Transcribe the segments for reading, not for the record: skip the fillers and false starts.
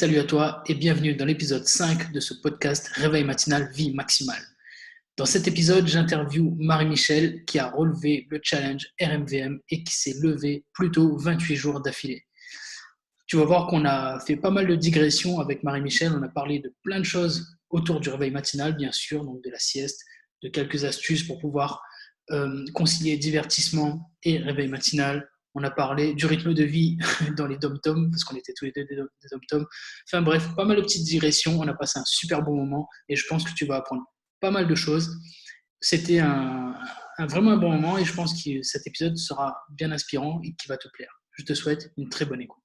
salut à toi et bienvenue dans l'épisode 5 de ce podcast Réveil matinal vie maximale. Dans cet épisode, j'interviewe Marie-Michel qui a relevé le challenge RMVM et qui s'est levé plus tôt 28 jours d'affilée. Tu vas voir qu'on a fait pas mal de digressions avec Marie-Michel, on a parlé de plein de choses autour du réveil matinal, bien sûr, donc de la sieste, de quelques astuces pour pouvoir concilier divertissement et réveil matinal. On a parlé du rythme de vie dans les dom-toms, parce qu'on était tous les deux des dom-toms. Enfin bref, pas mal de petites digressions. On a passé un super bon moment et je pense que tu vas apprendre pas mal de choses. C'était vraiment un bon moment et je pense que cet épisode sera bien inspirant et qui va te plaire. Je te souhaite une très bonne écoute.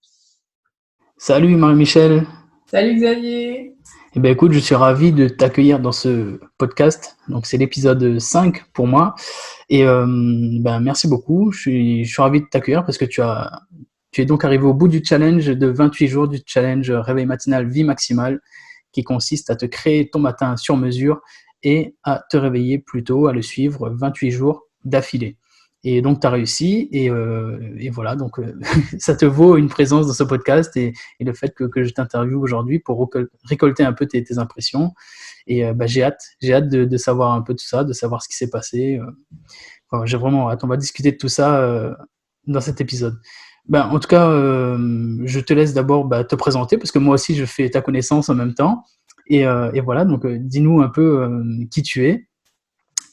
Salut Marie-Michel. Salut Xavier. Eh bien, écoute, je suis ravi de t'accueillir dans ce podcast. Donc, c'est l'épisode 5 pour moi. Et merci beaucoup. Je suis ravi de t'accueillir parce que tu es donc arrivé au bout du challenge de 28 jours du challenge Réveil matinal vie maximale qui consiste à te créer ton matin sur mesure et à te réveiller plus tôt, à le suivre 28 jours d'affilée. Et donc, tu as réussi et voilà, donc ça te vaut une présence dans ce podcast et le fait que je t'interviewe aujourd'hui pour récolter un peu tes impressions. Et j'ai hâte de savoir un peu tout ça, de savoir ce qui s'est passé. J'ai vraiment hâte. On va discuter de tout ça dans cet épisode. En tout cas, je te laisse d'abord te présenter parce que moi aussi, je fais ta connaissance en même temps. Et voilà, donc dis-nous un peu qui tu es.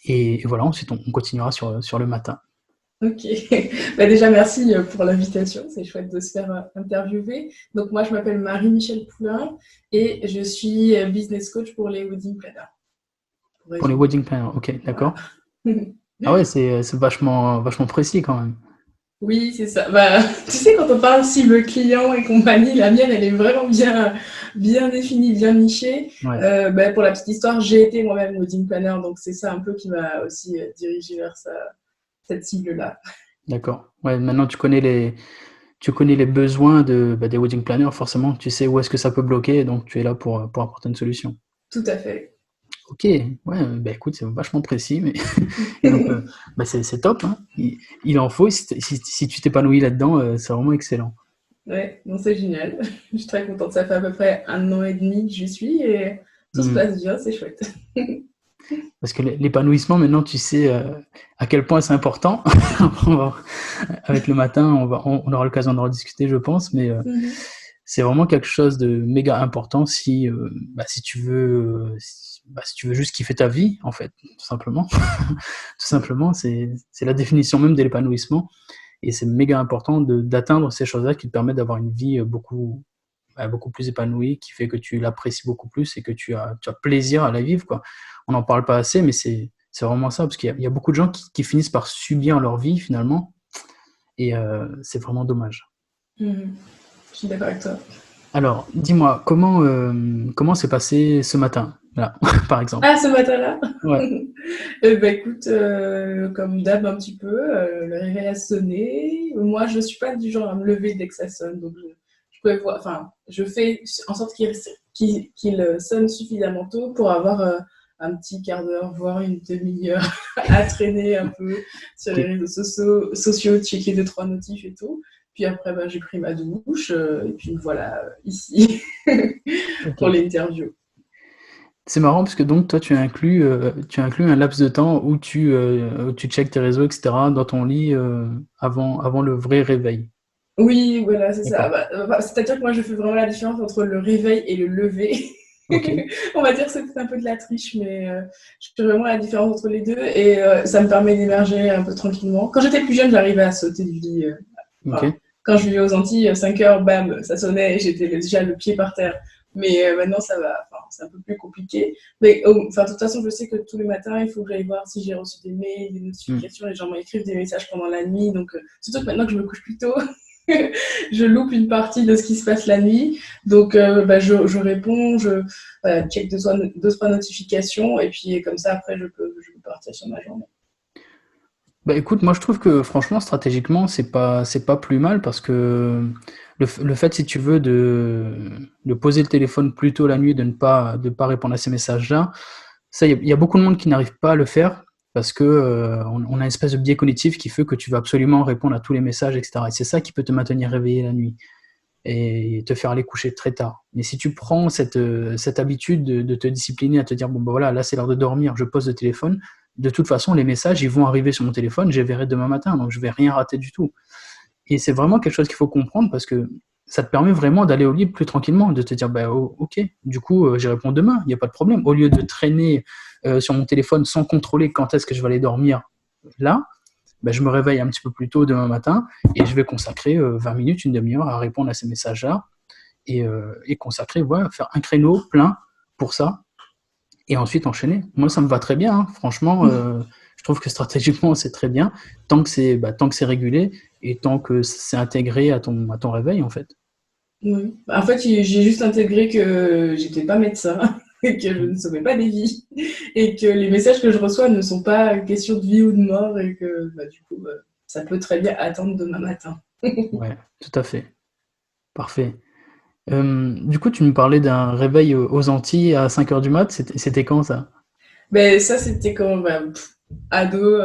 Et voilà, ensuite, on continuera sur le matin. Ok, déjà merci pour l'invitation, c'est chouette de se faire interviewer. Donc moi je m'appelle Marie-Michel Poulain et je suis business coach pour les wedding planners. Pour les wedding planners, ok, d'accord. Voilà. Ah ouais, c'est vachement précis quand même. Oui, c'est ça. Tu sais, quand on parle cible client et compagnie, la mienne elle est vraiment bien définie, bien nichée. Ouais. Pour la petite histoire, j'ai été moi-même wedding planner, donc c'est ça un peu qui m'a aussi dirigée vers cette cible-là. D'accord. Ouais, maintenant tu connais les besoins des wedding planners, forcément, tu sais où est-ce que ça peut bloquer, donc tu es là pour apporter une solution. Tout à fait. Ok, ouais, écoute, c'est vachement précis, mais et donc c'est top, hein. Il en faut, si tu t'épanouis là-dedans, c'est vraiment excellent. Ouais, non, c'est génial. Je suis très contente. Ça fait à peu près 1 an et demi que j'y suis et tout se passe bien, c'est chouette. Parce que l'épanouissement, maintenant, tu sais à quel point c'est important. Avec le matin, on aura l'occasion d'en rediscuter, je pense, mais c'est vraiment quelque chose de méga important si tu veux juste kiffer ta vie, en fait, tout simplement. Tout simplement, c'est la définition même de l'épanouissement. Et c'est méga important d'atteindre ces choses-là qui te permettent d'avoir une vie beaucoup plus épanouie, qui fait que tu l'apprécies beaucoup plus et que tu as plaisir à la vivre, quoi. On n'en parle pas assez, mais c'est vraiment ça, parce qu'il y a beaucoup de gens qui finissent par subir leur vie, finalement, et c'est vraiment dommage. Je suis d'accord avec toi. Alors, dis-moi, comment s'est passé ce matin, là, par exemple? Ah, ce matin-là? Ouais. Écoute, comme d'hab un petit peu, le réveil a sonné. Moi, je suis pas du genre à me lever dès que ça sonne, donc je prévois, enfin, je fais en sorte qu'il sonne suffisamment tôt pour avoir un petit quart d'heure, voire une demi-heure à traîner un peu sur les réseaux sociaux, checker 2-3 notifs et tout. Puis après, j'ai pris ma douche, et puis voilà, ici, pour l'interview. C'est marrant parce que donc toi tu inclus un laps de temps où tu checkes tes réseaux, etc. dans ton lit avant le vrai réveil. Oui, voilà, c'est ça. D'accord. C'est-à-dire que moi, je fais vraiment la différence entre le réveil et le lever. Ok. On va dire que c'est peut-être un peu de la triche, mais je fais vraiment la différence entre les deux et ça me permet d'émerger un peu tranquillement. Quand j'étais plus jeune, j'arrivais à sauter du lit. Ok. Quand je vivais aux Antilles, 5 heures, bam, ça sonnait et j'étais déjà le pied par terre. Mais maintenant, ça va. C'est un peu plus compliqué. Mais de toute façon, je sais que tous les matins, il faut que j'aille voir si j'ai reçu des mails, des notifications. Les gens m'écrivent des messages pendant la nuit. Donc, surtout que maintenant que je me couche plus tôt, je loupe une partie de ce qui se passe la nuit. Donc, je réponds, je check 2-3 notifications et puis comme ça, après, je peux partir sur ma journée. Écoute, moi je trouve que franchement stratégiquement c'est pas plus mal parce que le fait si tu veux de poser le téléphone plus tôt la nuit, de ne pas répondre à ces messages-là, ça il y a beaucoup de monde qui n'arrive pas à le faire parce que on a une espèce de biais cognitif qui fait que tu vas absolument répondre à tous les messages, etc. Et c'est ça qui peut te maintenir réveillé la nuit. et te faire aller coucher très tard. Mais si tu prends cette habitude de te discipliner, à te dire, bon, ben voilà, là c'est l'heure de dormir, je pose le téléphone, de toute façon, les messages, ils vont arriver sur mon téléphone, je les verrai demain matin, donc je vais rien rater du tout. Et c'est vraiment quelque chose qu'il faut comprendre parce que ça te permet vraiment d'aller au lit plus tranquillement, de te dire, bah, ok, du coup, j'y réponds demain, il n'y a pas de problème. Au lieu de traîner sur mon téléphone sans contrôler quand est-ce que je vais aller dormir là, bah, je me réveille un petit peu plus tôt demain matin et je vais consacrer 20 minutes, une demi-heure à répondre à ces messages-là et consacrer, voilà, faire un créneau plein pour ça et ensuite enchaîner. Moi, ça me va très bien, hein. Franchement, je trouve que stratégiquement, c'est très bien, tant que c'est régulé et tant que c'est intégré à ton réveil, en fait. Oui. En fait, j'ai juste intégré que j'étais pas médecin et que je ne sauvais pas des vies et que les messages que je reçois ne sont pas question de vie ou de mort et que du coup, ça peut très bien attendre demain matin. Ouais, tout à fait. Parfait. Du coup, tu me parlais d'un réveil aux Antilles à 5 heures du mat. C'était quand ça? Mais ça, c'était quand ado,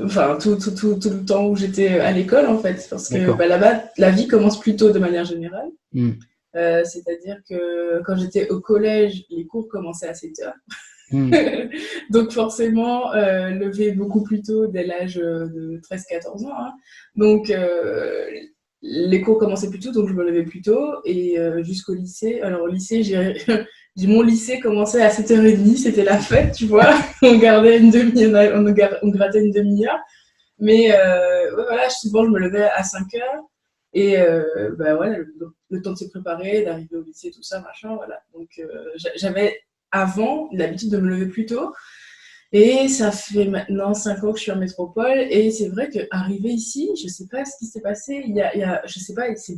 enfin tout le temps où j'étais à l'école en fait, parce que D'accord. là-bas, la vie commence plus tôt de manière générale. Hmm. C'est-à-dire que quand j'étais au collège, les cours commençaient à 7 heures. Hmm. Donc forcément, lever beaucoup plus tôt dès l'âge de 13-14 ans. Hein. Donc les cours commençaient plus tôt, donc je me levais plus tôt. Et jusqu'au lycée, alors au lycée, mon lycée commençait à 7h30, c'était la fête, tu vois. On gardait une demi-heure, on grattait une demi-heure. Mais ouais, voilà, souvent je me levais à 5 heures. Et voilà, le temps de se préparer, d'arriver au lycée, tout ça, machin, voilà. Donc j'avais avant l'habitude de me lever plus tôt. Et ça fait maintenant 5 ans que je suis en métropole. Et c'est vrai qu'arriver ici, je sais pas ce qui s'est passé. Je sais pas, c'est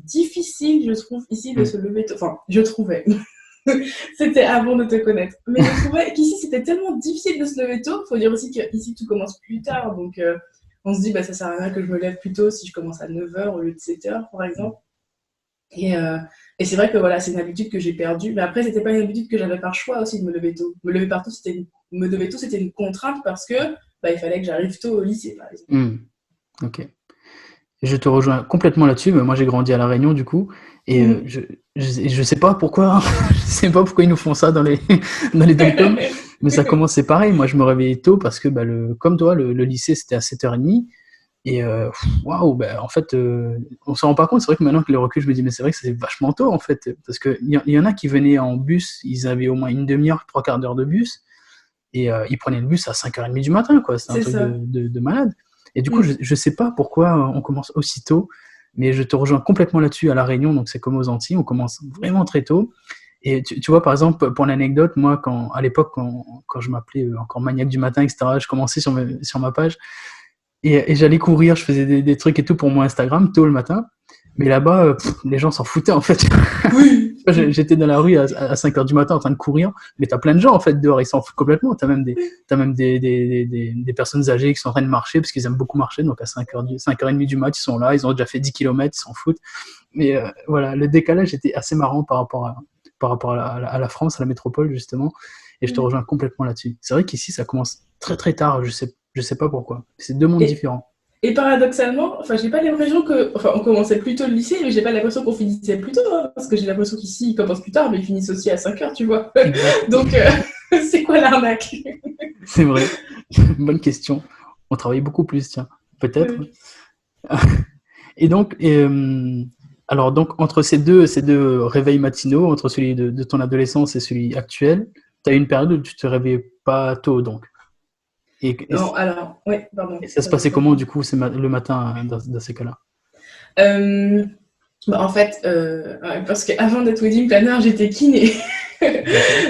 difficile, je trouve, ici de Hmm. se lever tôt. Enfin, je trouvais. C'était avant de te connaître. Mais je trouvais qu'ici, c'était tellement difficile de se lever tôt. Il faut dire aussi qu'ici, tout commence plus tard. Donc, on se dit, ça sert à rien que je me lève plus tôt si je commence à 9h au lieu de 7h, par exemple. Et c'est vrai que voilà, c'est une habitude que j'ai perdue. Mais après, c'était pas une habitude que j'avais par choix aussi de me lever tôt. Me lever tôt, c'était une contrainte parce que il fallait que j'arrive tôt au lycée, par exemple. Hmm. Ok. Je te rejoins complètement là-dessus, mais moi j'ai grandi à La Réunion du coup, et Mhm. je sais pas pourquoi, hein, je sais pas pourquoi ils nous font ça dans les dans les dom mais ça commençait pareil. Moi je me réveillais tôt parce que comme toi, le lycée c'était à 7h30 et waouh, en fait on s'en rend pas compte. C'est vrai que maintenant que le recul, je me dis mais c'est vrai que c'est vachement tôt en fait, parce que il y en a qui venaient en bus, ils avaient au moins une demi-heure, trois quarts d'heure de bus. Et ils prenaient le bus à 5h30 du matin, quoi. C'est un C'est truc ça. de malade. Et du coup, Mhm. je sais pas pourquoi on commence aussitôt, mais je te rejoins complètement là-dessus. À La Réunion, donc c'est comme aux Antilles, on commence vraiment très tôt. Et tu vois, par exemple, pour l'anecdote, moi, à l'époque, quand je m'appelais encore maniaque du matin, etc., je commençais sur ma page et j'allais courir, je faisais des trucs et tout pour mon Instagram tôt le matin. Mais là-bas, les gens s'en foutaient en fait. Oui. J'étais dans la rue à 5 heures du matin en train de courir, mais t'as plein de gens en fait dehors, ils s'en foutent complètement. T'as même des personnes âgées qui sont en train de marcher parce qu'ils aiment beaucoup marcher, donc à 5h30 du mat, ils sont là, ils ont déjà fait 10 km, ils s'en foutent. Mais voilà, le décalage était assez marrant par rapport à la France, à la métropole justement, et je te rejoins complètement là-dessus. C'est vrai qu'ici ça commence très très tard, je sais pas pourquoi. C'est deux mondes Et, différents. Et paradoxalement, j'ai pas l'impression on commençait plus tôt le lycée, mais j'ai pas l'impression qu'on finissait plus tôt, hein, parce que j'ai l'impression qu'ici, ils commencent plus tard, mais ils finissent aussi à 5 heures, tu vois. Exact, Donc, c'est quoi l'arnaque? c'est vrai. Bonne question. On travaille beaucoup plus, tiens, peut-être. Oui. Et donc, alors donc entre ces deux réveils matinaux, entre celui de ton adolescence et celui actuel, tu as une période où tu te réveillais pas tôt, donc. Et, et, Non, alors, oui, pardon, et ça se passait comment, continue. du coup, le matin dans ces cas-là? Euh, En fait, parce qu'avant d'être wedding planner, j'étais kiné. D'accord.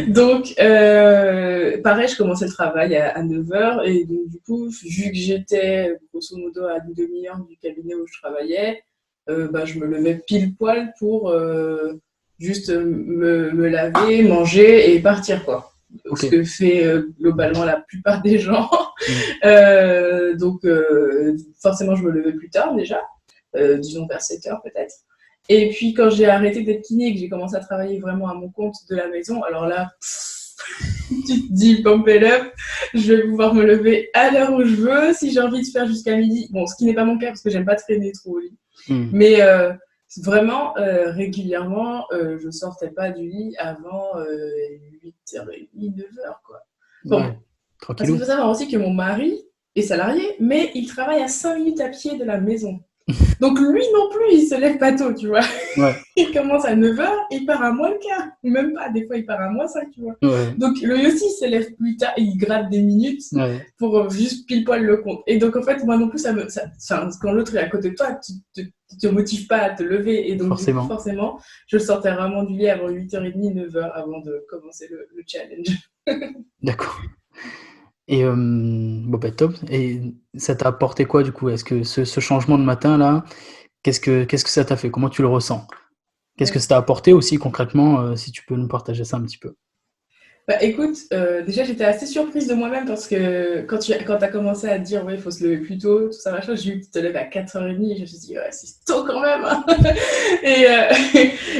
Donc, pareil, je commençais le travail à 9h. Et donc, du coup, vu que j'étais grosso modo à une demi-heure du cabinet où je travaillais, je me levais pile poil pour juste me laver, manger et partir, quoi. Ok. Ce que fait globalement la plupart des gens. Mm. Donc, forcément, je me levais plus tard déjà, disons vers 7h peut-être. Et puis, quand j'ai arrêté d'être kiné et que j'ai commencé à travailler vraiment à mon compte de la maison, alors là, tu te dis, pump it up, je vais pouvoir me lever à l'heure où je veux, si j'ai envie de faire jusqu'à midi. Bon, ce qui n'est pas mon cas parce que j'aime pas traîner trop au lit. Mm. Mais Vraiment, régulièrement, je sortais pas du lit avant 8h30, 9h, quoi. Bon, Ouais, parce qu'il tranquillou. faut savoir aussi que mon mari est salarié, mais il travaille à 5 minutes à pied de la maison. Donc lui non plus, il se lève pas tôt, tu vois. Ouais, Il commence à 9h, il part à moins le quart. Même pas, des fois il part à moins 5, tu vois. ouais, Donc lui aussi, il se lève plus tard et il gratte des minutes ouais, pour juste pile poil le compte. Et donc en fait, moi non plus, quand l'autre est à côté de toi, tu te motives pas à te lever. Et donc du coup, forcément. forcément, je sortais vraiment du lit avant 8h30, 9h avant de commencer le challenge. D'accord. Et bon, bah, top. Et ça t'a apporté quoi du coup? Est-ce que ce changement de matin là, qu'est-ce que ça t'a fait? Comment tu le ressens? Qu'est-ce que Ouais. ça t'a apporté aussi concrètement, si tu peux nous partager ça un petit peu? Bah écoute, déjà j'étais assez surprise de moi-même parce que quand t'as commencé à dire ouais, il faut se lever plus tôt, tout ça machin, j'ai eu tu te lèves à 4h30 et je me suis dit ouais, c'est tôt quand même, hein. et,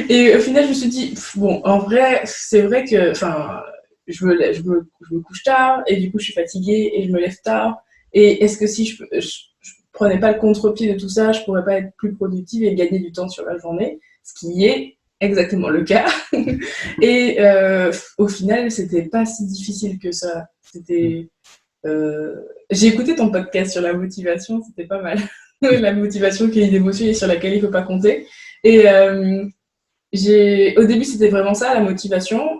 et au final je me suis dit bon, en vrai c'est vrai que enfin je me couche tard et du coup je suis fatiguée et je me lève tard, et est-ce que si je prenais pas le contre-pied de tout ça, je pourrais pas être plus productive et gagner du temps sur la journée, ce qui est exactement le cas. Et au final, c'était pas si difficile que ça. Mmh. C'était. J'ai écouté ton podcast sur la motivation, c'était pas mal. La motivation qui est une émotion et sur laquelle il faut pas compter. Et au début, c'était vraiment ça, la motivation.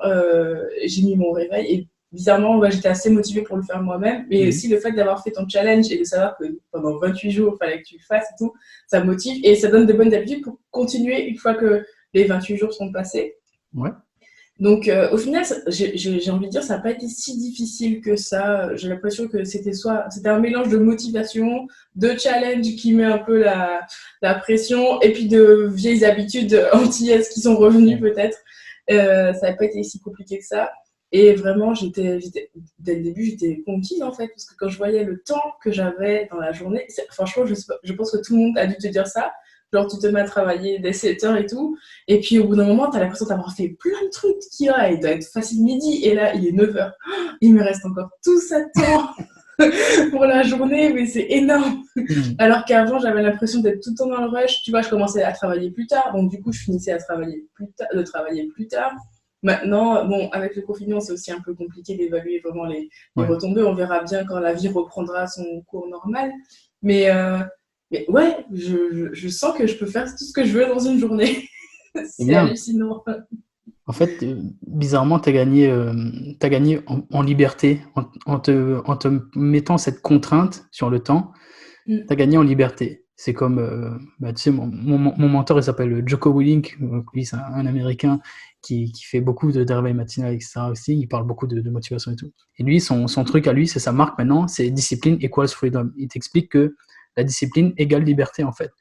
J'ai mis mon réveil et bizarrement, ouais, j'étais assez motivée pour le faire moi-même. Mais Mmh. aussi le fait d'avoir fait ton challenge et de savoir que pendant 28 jours, il fallait que tu le fasses et tout, ça motive et ça donne de bonnes habitudes pour continuer une fois que les 28 jours sont passés. Ouais. Donc, au final, j'ai envie de dire, ça n'a pas été si difficile que ça. J'ai l'impression que c'était un mélange de motivation, de challenge qui met un peu la pression, et puis de vieilles habitudes antillaises qui sont revenues Ouais. peut-être. Ça n'a pas été si compliqué que ça. Et vraiment, dès le début, j'étais conquise en fait, parce que quand je voyais le temps que j'avais dans la journée, franchement, je pense que tout le monde a dû te dire ça. Genre, tu te mets à travailler dès 7h et tout. Et puis au bout d'un moment, t'as l'impression d'avoir fait plein de trucs qui il doit être facile midi, et là, il est 9h. Il me reste encore tout ça de temps pour la journée, mais c'est énorme. Mmh. Alors qu'avant, j'avais l'impression d'être tout le temps dans le rush. Tu vois, je commençais à travailler plus tard, donc du coup, je finissais de travailler plus tard. Maintenant, bon, avec le confinement, c'est aussi un peu compliqué d'évaluer vraiment les Ouais. retombées. On verra bien quand la vie reprendra son cours normal. Mais, euh, mais ouais, je sens que je peux faire tout ce que je veux dans une journée. C'est C'est bien. hallucinant. En fait, bizarrement, tu gagné en liberté en te mettant cette contrainte sur le temps. Mm. Tu as gagné en liberté. C'est comme, bah, tu sais, mon mentor, il s'appelle Jocko Willink. Lui, c'est un Américain qui fait beaucoup de réveil matinal, etc. aussi. Il parle beaucoup de motivation et tout. Et lui, son truc à lui, c'est sa marque maintenant, c'est discipline equals freedom. Il t'explique que la discipline égale liberté, en fait.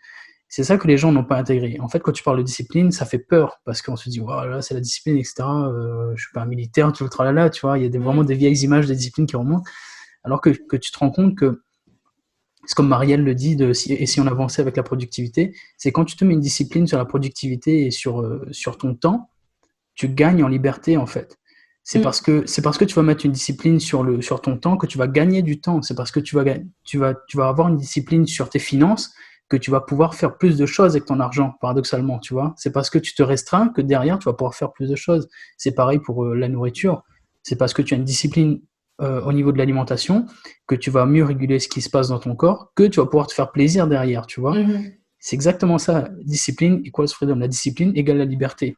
C'est ça que les gens n'ont pas intégré. En fait, quand tu parles de discipline, ça fait peur parce qu'on se dit, voilà, c'est la discipline, etc. Je suis pas un militaire, tout le tralala, tu vois. Il y a vraiment Mm. des vieilles images de discipline qui remontent. Alors que tu te rends compte que, c'est comme Marielle le dit, et si on avançait avec la productivité, c'est quand tu te mets une discipline sur la productivité et sur ton temps, tu gagnes en liberté, en fait. Mm. C'est parce que tu vas mettre une discipline sur ton temps que tu vas gagner du temps. C'est parce que tu vas avoir une discipline sur tes finances que tu vas pouvoir faire plus de choses avec ton argent, paradoxalement, tu vois. C'est parce que tu te restreins que derrière, tu vas pouvoir faire plus de choses. C'est pareil pour la nourriture. C'est parce que tu as une discipline au niveau de l'alimentation que tu vas mieux réguler ce qui se passe dans ton corps, que tu vas pouvoir te faire plaisir derrière, tu vois. Mhm. C'est exactement ça. Discipline equals freedom. La discipline égale la liberté.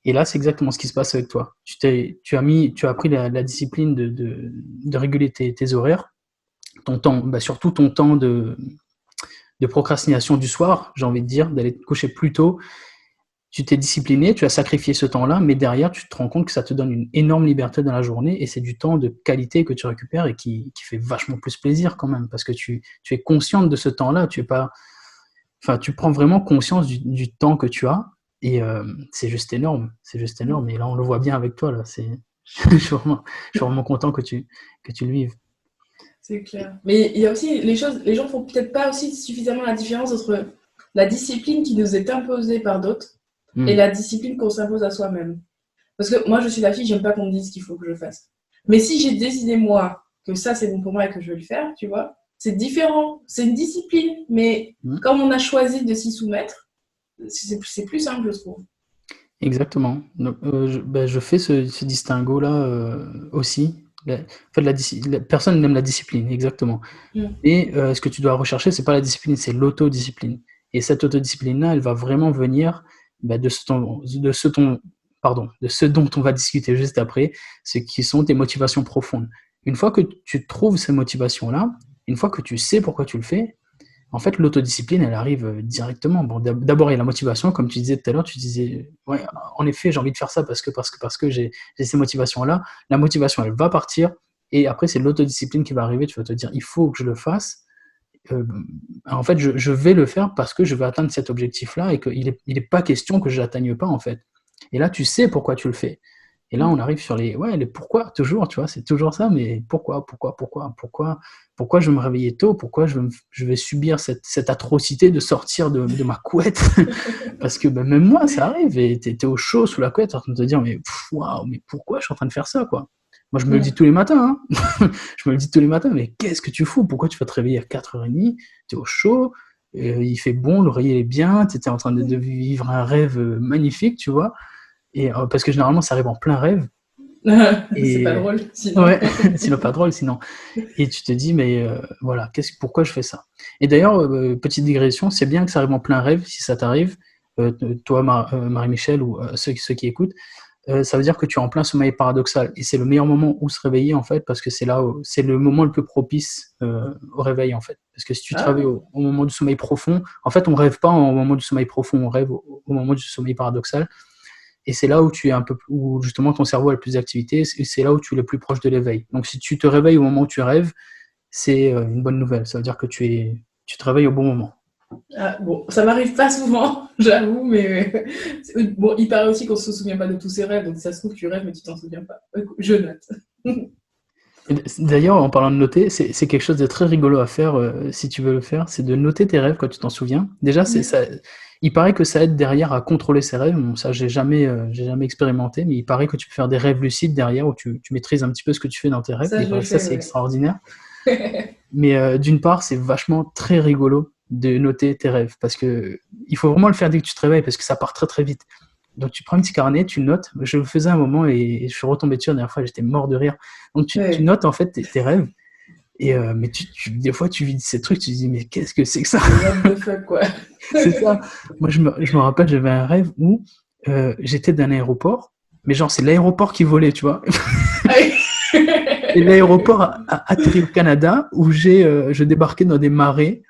Et là, c'est exactement ce qui se passe avec toi. Tu as appris la discipline de réguler tes horaires, ton temps, bah surtout ton temps de procrastination du soir, j'ai envie de dire, d'aller te coucher plus tôt. Tu t'es discipliné, tu as sacrifié ce temps-là, mais derrière, tu te rends compte que ça te donne une énorme liberté dans la journée et c'est du temps de qualité que tu récupères et qui fait vachement plus plaisir quand même parce que tu es consciente de ce temps-là. Tu es pas, enfin, tu prends vraiment conscience du temps que tu as et c'est juste énorme. C'est juste énorme. Et là, on le voit bien avec toi. Là. Je suis vraiment content que tu le vives. C'est clair. Mais il y a aussi les gens font peut-être pas aussi suffisamment la différence entre la discipline qui nous est imposée par d'autres et Mm. la discipline qu'on s'impose à soi-même. Parce que moi, je suis la fille, j'aime pas qu'on me dise ce qu'il faut que je fasse. Mais si j'ai décidé, moi, que ça, c'est bon pour moi et que je vais le faire, tu vois, c'est différent. C'est une discipline. Mais Mm. comme on a choisi de s'y soumettre, c'est plus simple, je trouve. Exactement. Donc, je fais ce distinguo-là aussi. En fait, personne n'aime la discipline, exactement. Mm. Et ce que tu dois rechercher, c'est pas la discipline, c'est l'autodiscipline. Et cette autodiscipline-là, elle va vraiment venir de ce dont on va discuter juste après, ce qui sont tes motivations profondes. Une fois que tu trouves ces motivations-là, une fois que tu sais pourquoi tu le fais, en fait, l'autodiscipline, elle arrive directement. Bon, d'abord, il y a la motivation, comme tu disais tout à l'heure, tu disais, ouais, en effet, j'ai envie de faire ça parce que j'ai ces motivations-là. La motivation, elle va partir, et après, c'est l'autodiscipline qui va arriver. Tu vas te dire, il faut que je le fasse. Euh, En fait, je vais le faire parce que je veux atteindre cet objectif-là et qu'il est pas question que je l'atteigne pas, en fait. Et là, tu sais pourquoi tu le fais. Et là, on Mm. arrive sur les pourquoi, toujours, tu vois, c'est toujours ça, mais pourquoi je vais me réveiller tôt, pourquoi je vais subir cette atrocité de sortir de ma couette, parce que même moi, ça arrive, et t'es au chaud sous la couette, en train de te dire, mais waouh, mais pourquoi je suis en train de faire ça, quoi. Moi, je me le dis Mm. tous les matins, hein. Je me le dis tous les matins, mais qu'est-ce que tu fous? Pourquoi tu vas te réveiller à 4h30? T'es au chaud, il fait bon, l'oreiller est bien, t'étais en train de vivre un rêve magnifique, tu vois. Et parce que généralement, ça arrive en plein rêve. C'est pas Et drôle, sinon. ouais, sinon pas drôle, sinon. Et tu te dis, mais voilà, pourquoi je fais ça? Et d'ailleurs, petite digression, c'est bien que ça arrive en plein rêve, si ça t'arrive, toi, Marie-Michel, ou ceux qui écoutent, ça veut dire que tu es en plein sommeil paradoxal. Et c'est le meilleur moment où se réveiller, en fait, parce que c'est le moment le plus propice au réveil, en fait. Parce que si tu te réveilles Ah, au moment du sommeil profond, en fait, on rêve pas au moment du sommeil profond, on rêve au moment du sommeil paradoxal. Et c'est là où tu es où justement ton cerveau a le plus d'activité, et c'est là où tu es le plus proche de l'éveil. Donc si tu te réveilles au moment où tu rêves, c'est une bonne nouvelle. Ça veut dire que tu te réveilles au bon moment. bon, ça m'arrive pas souvent, j'avoue, mais bon, il paraît aussi qu'on se souvient pas de tous ses rêves, donc si ça se trouve, tu rêves, mais tu t'en souviens pas. Écoute, je note. Et d'ailleurs, en parlant de noter, c'est quelque chose de très rigolo à faire si tu veux le faire, c'est de noter tes rêves quand tu t'en souviens. Déjà, Mm. il paraît que ça aide derrière à contrôler ses rêves. Bon, ça, j'ai jamais expérimenté, mais il paraît que tu peux faire des rêves lucides derrière où tu maîtrises un petit peu ce que tu fais dans tes rêves. Et Ça, il je le paraît que ça, fais, c'est ouais. extraordinaire. Mais d'une part, c'est vachement très rigolo de noter tes rêves parce que il faut vraiment le faire dès que tu te réveilles parce que ça part très très vite. Donc tu prends un petit carnet, tu notes. Je le faisais un moment et je suis retombé dessus la dernière fois, j'étais mort de rire. Donc tu Ouais. notes en fait tes rêves et mais des fois tu vis ces trucs, tu te dis mais qu'est-ce que c'est que ça? What the fuck, quoi. C'est ça. Moi je me rappelle, j'avais un rêve où j'étais dans un aéroport, mais genre c'est l'aéroport qui volait, tu vois. Et l'aéroport a atterri au Canada où je débarquais dans des marais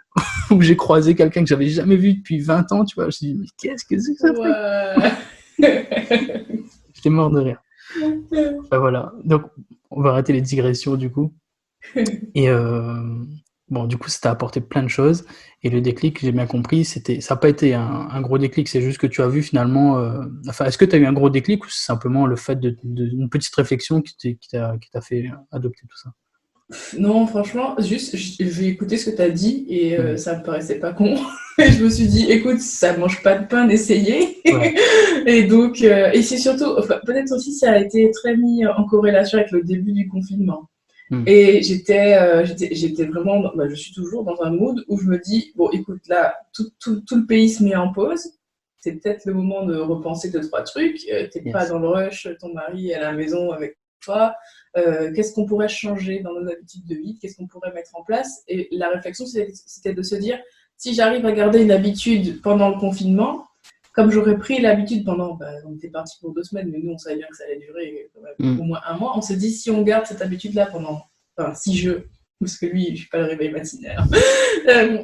où j'ai croisé quelqu'un que j'avais jamais vu depuis 20 ans, tu vois. Je me suis dit, mais qu'est-ce que c'est que ça truc? Ouais. J'étais mort de rire. Ben voilà. Donc, on va arrêter les digressions du coup. Et bon, du coup, ça t'a apporté plein de choses. Et le déclic, j'ai bien compris, ça n'a pas été un gros déclic, c'est juste que tu as vu finalement. Enfin, est-ce que tu as eu un gros déclic ou c'est simplement le fait d'une petite réflexion qui t'a fait adopter tout ça? Non, franchement, juste, j'ai écouté ce que tu as dit et Mhm. ça me paraissait pas con. Et je me suis dit, écoute, ça mange pas de pain d'essayer. Ouais. Et donc, et c'est surtout, enfin, peut-être aussi, ça a été très mis en corrélation avec le début du confinement. Mhm. Et j'étais vraiment, je suis toujours dans un mood où je me dis, bon, écoute, là, tout le pays se met en pause. C'est peut-être le moment de repenser deux, trois trucs. T'es pas Yes. dans le rush, ton mari est à la maison avec toi. Qu'est-ce qu'on pourrait changer dans nos habitudes de vie? Qu'est-ce qu'on pourrait mettre en place? Et la réflexion, c'était de se dire, si j'arrive à garder une habitude pendant le confinement, comme j'aurais pris l'habitude pendant, on était parti pour 2 semaines, mais nous on savait bien que ça allait durer quand même au Mhm. moins un mois. On se dit si on garde cette habitude-là pendant, enfin si parce que lui, je suis pas le réveil matinal.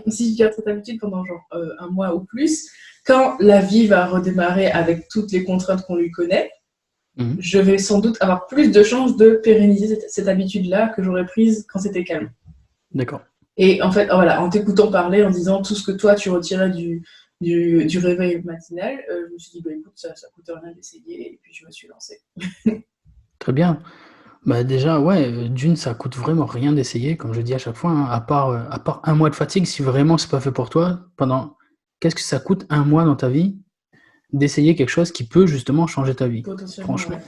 Si je garde cette habitude pendant genre un mois ou plus, quand la vie va redémarrer avec toutes les contraintes qu'on lui connaît, Mhm. je vais sans doute avoir plus de chances de pérenniser cette habitude-là que j'aurais prise quand c'était calme. D'accord. Et en fait, voilà, en t'écoutant parler, en disant tout ce que toi tu retirais du réveil matinal, je me suis dit, écoute, ça coûte rien d'essayer, et puis je me suis lancée. Très bien. Bah déjà, ouais, d'une, ça coûte vraiment rien d'essayer, comme je dis à chaque fois, hein, à part un mois de fatigue, si vraiment c'est pas fait pour toi, qu'est-ce que ça coûte un mois dans ta vie d'essayer quelque chose qui peut justement changer ta vie? Potentiellement, ouais. Franchement,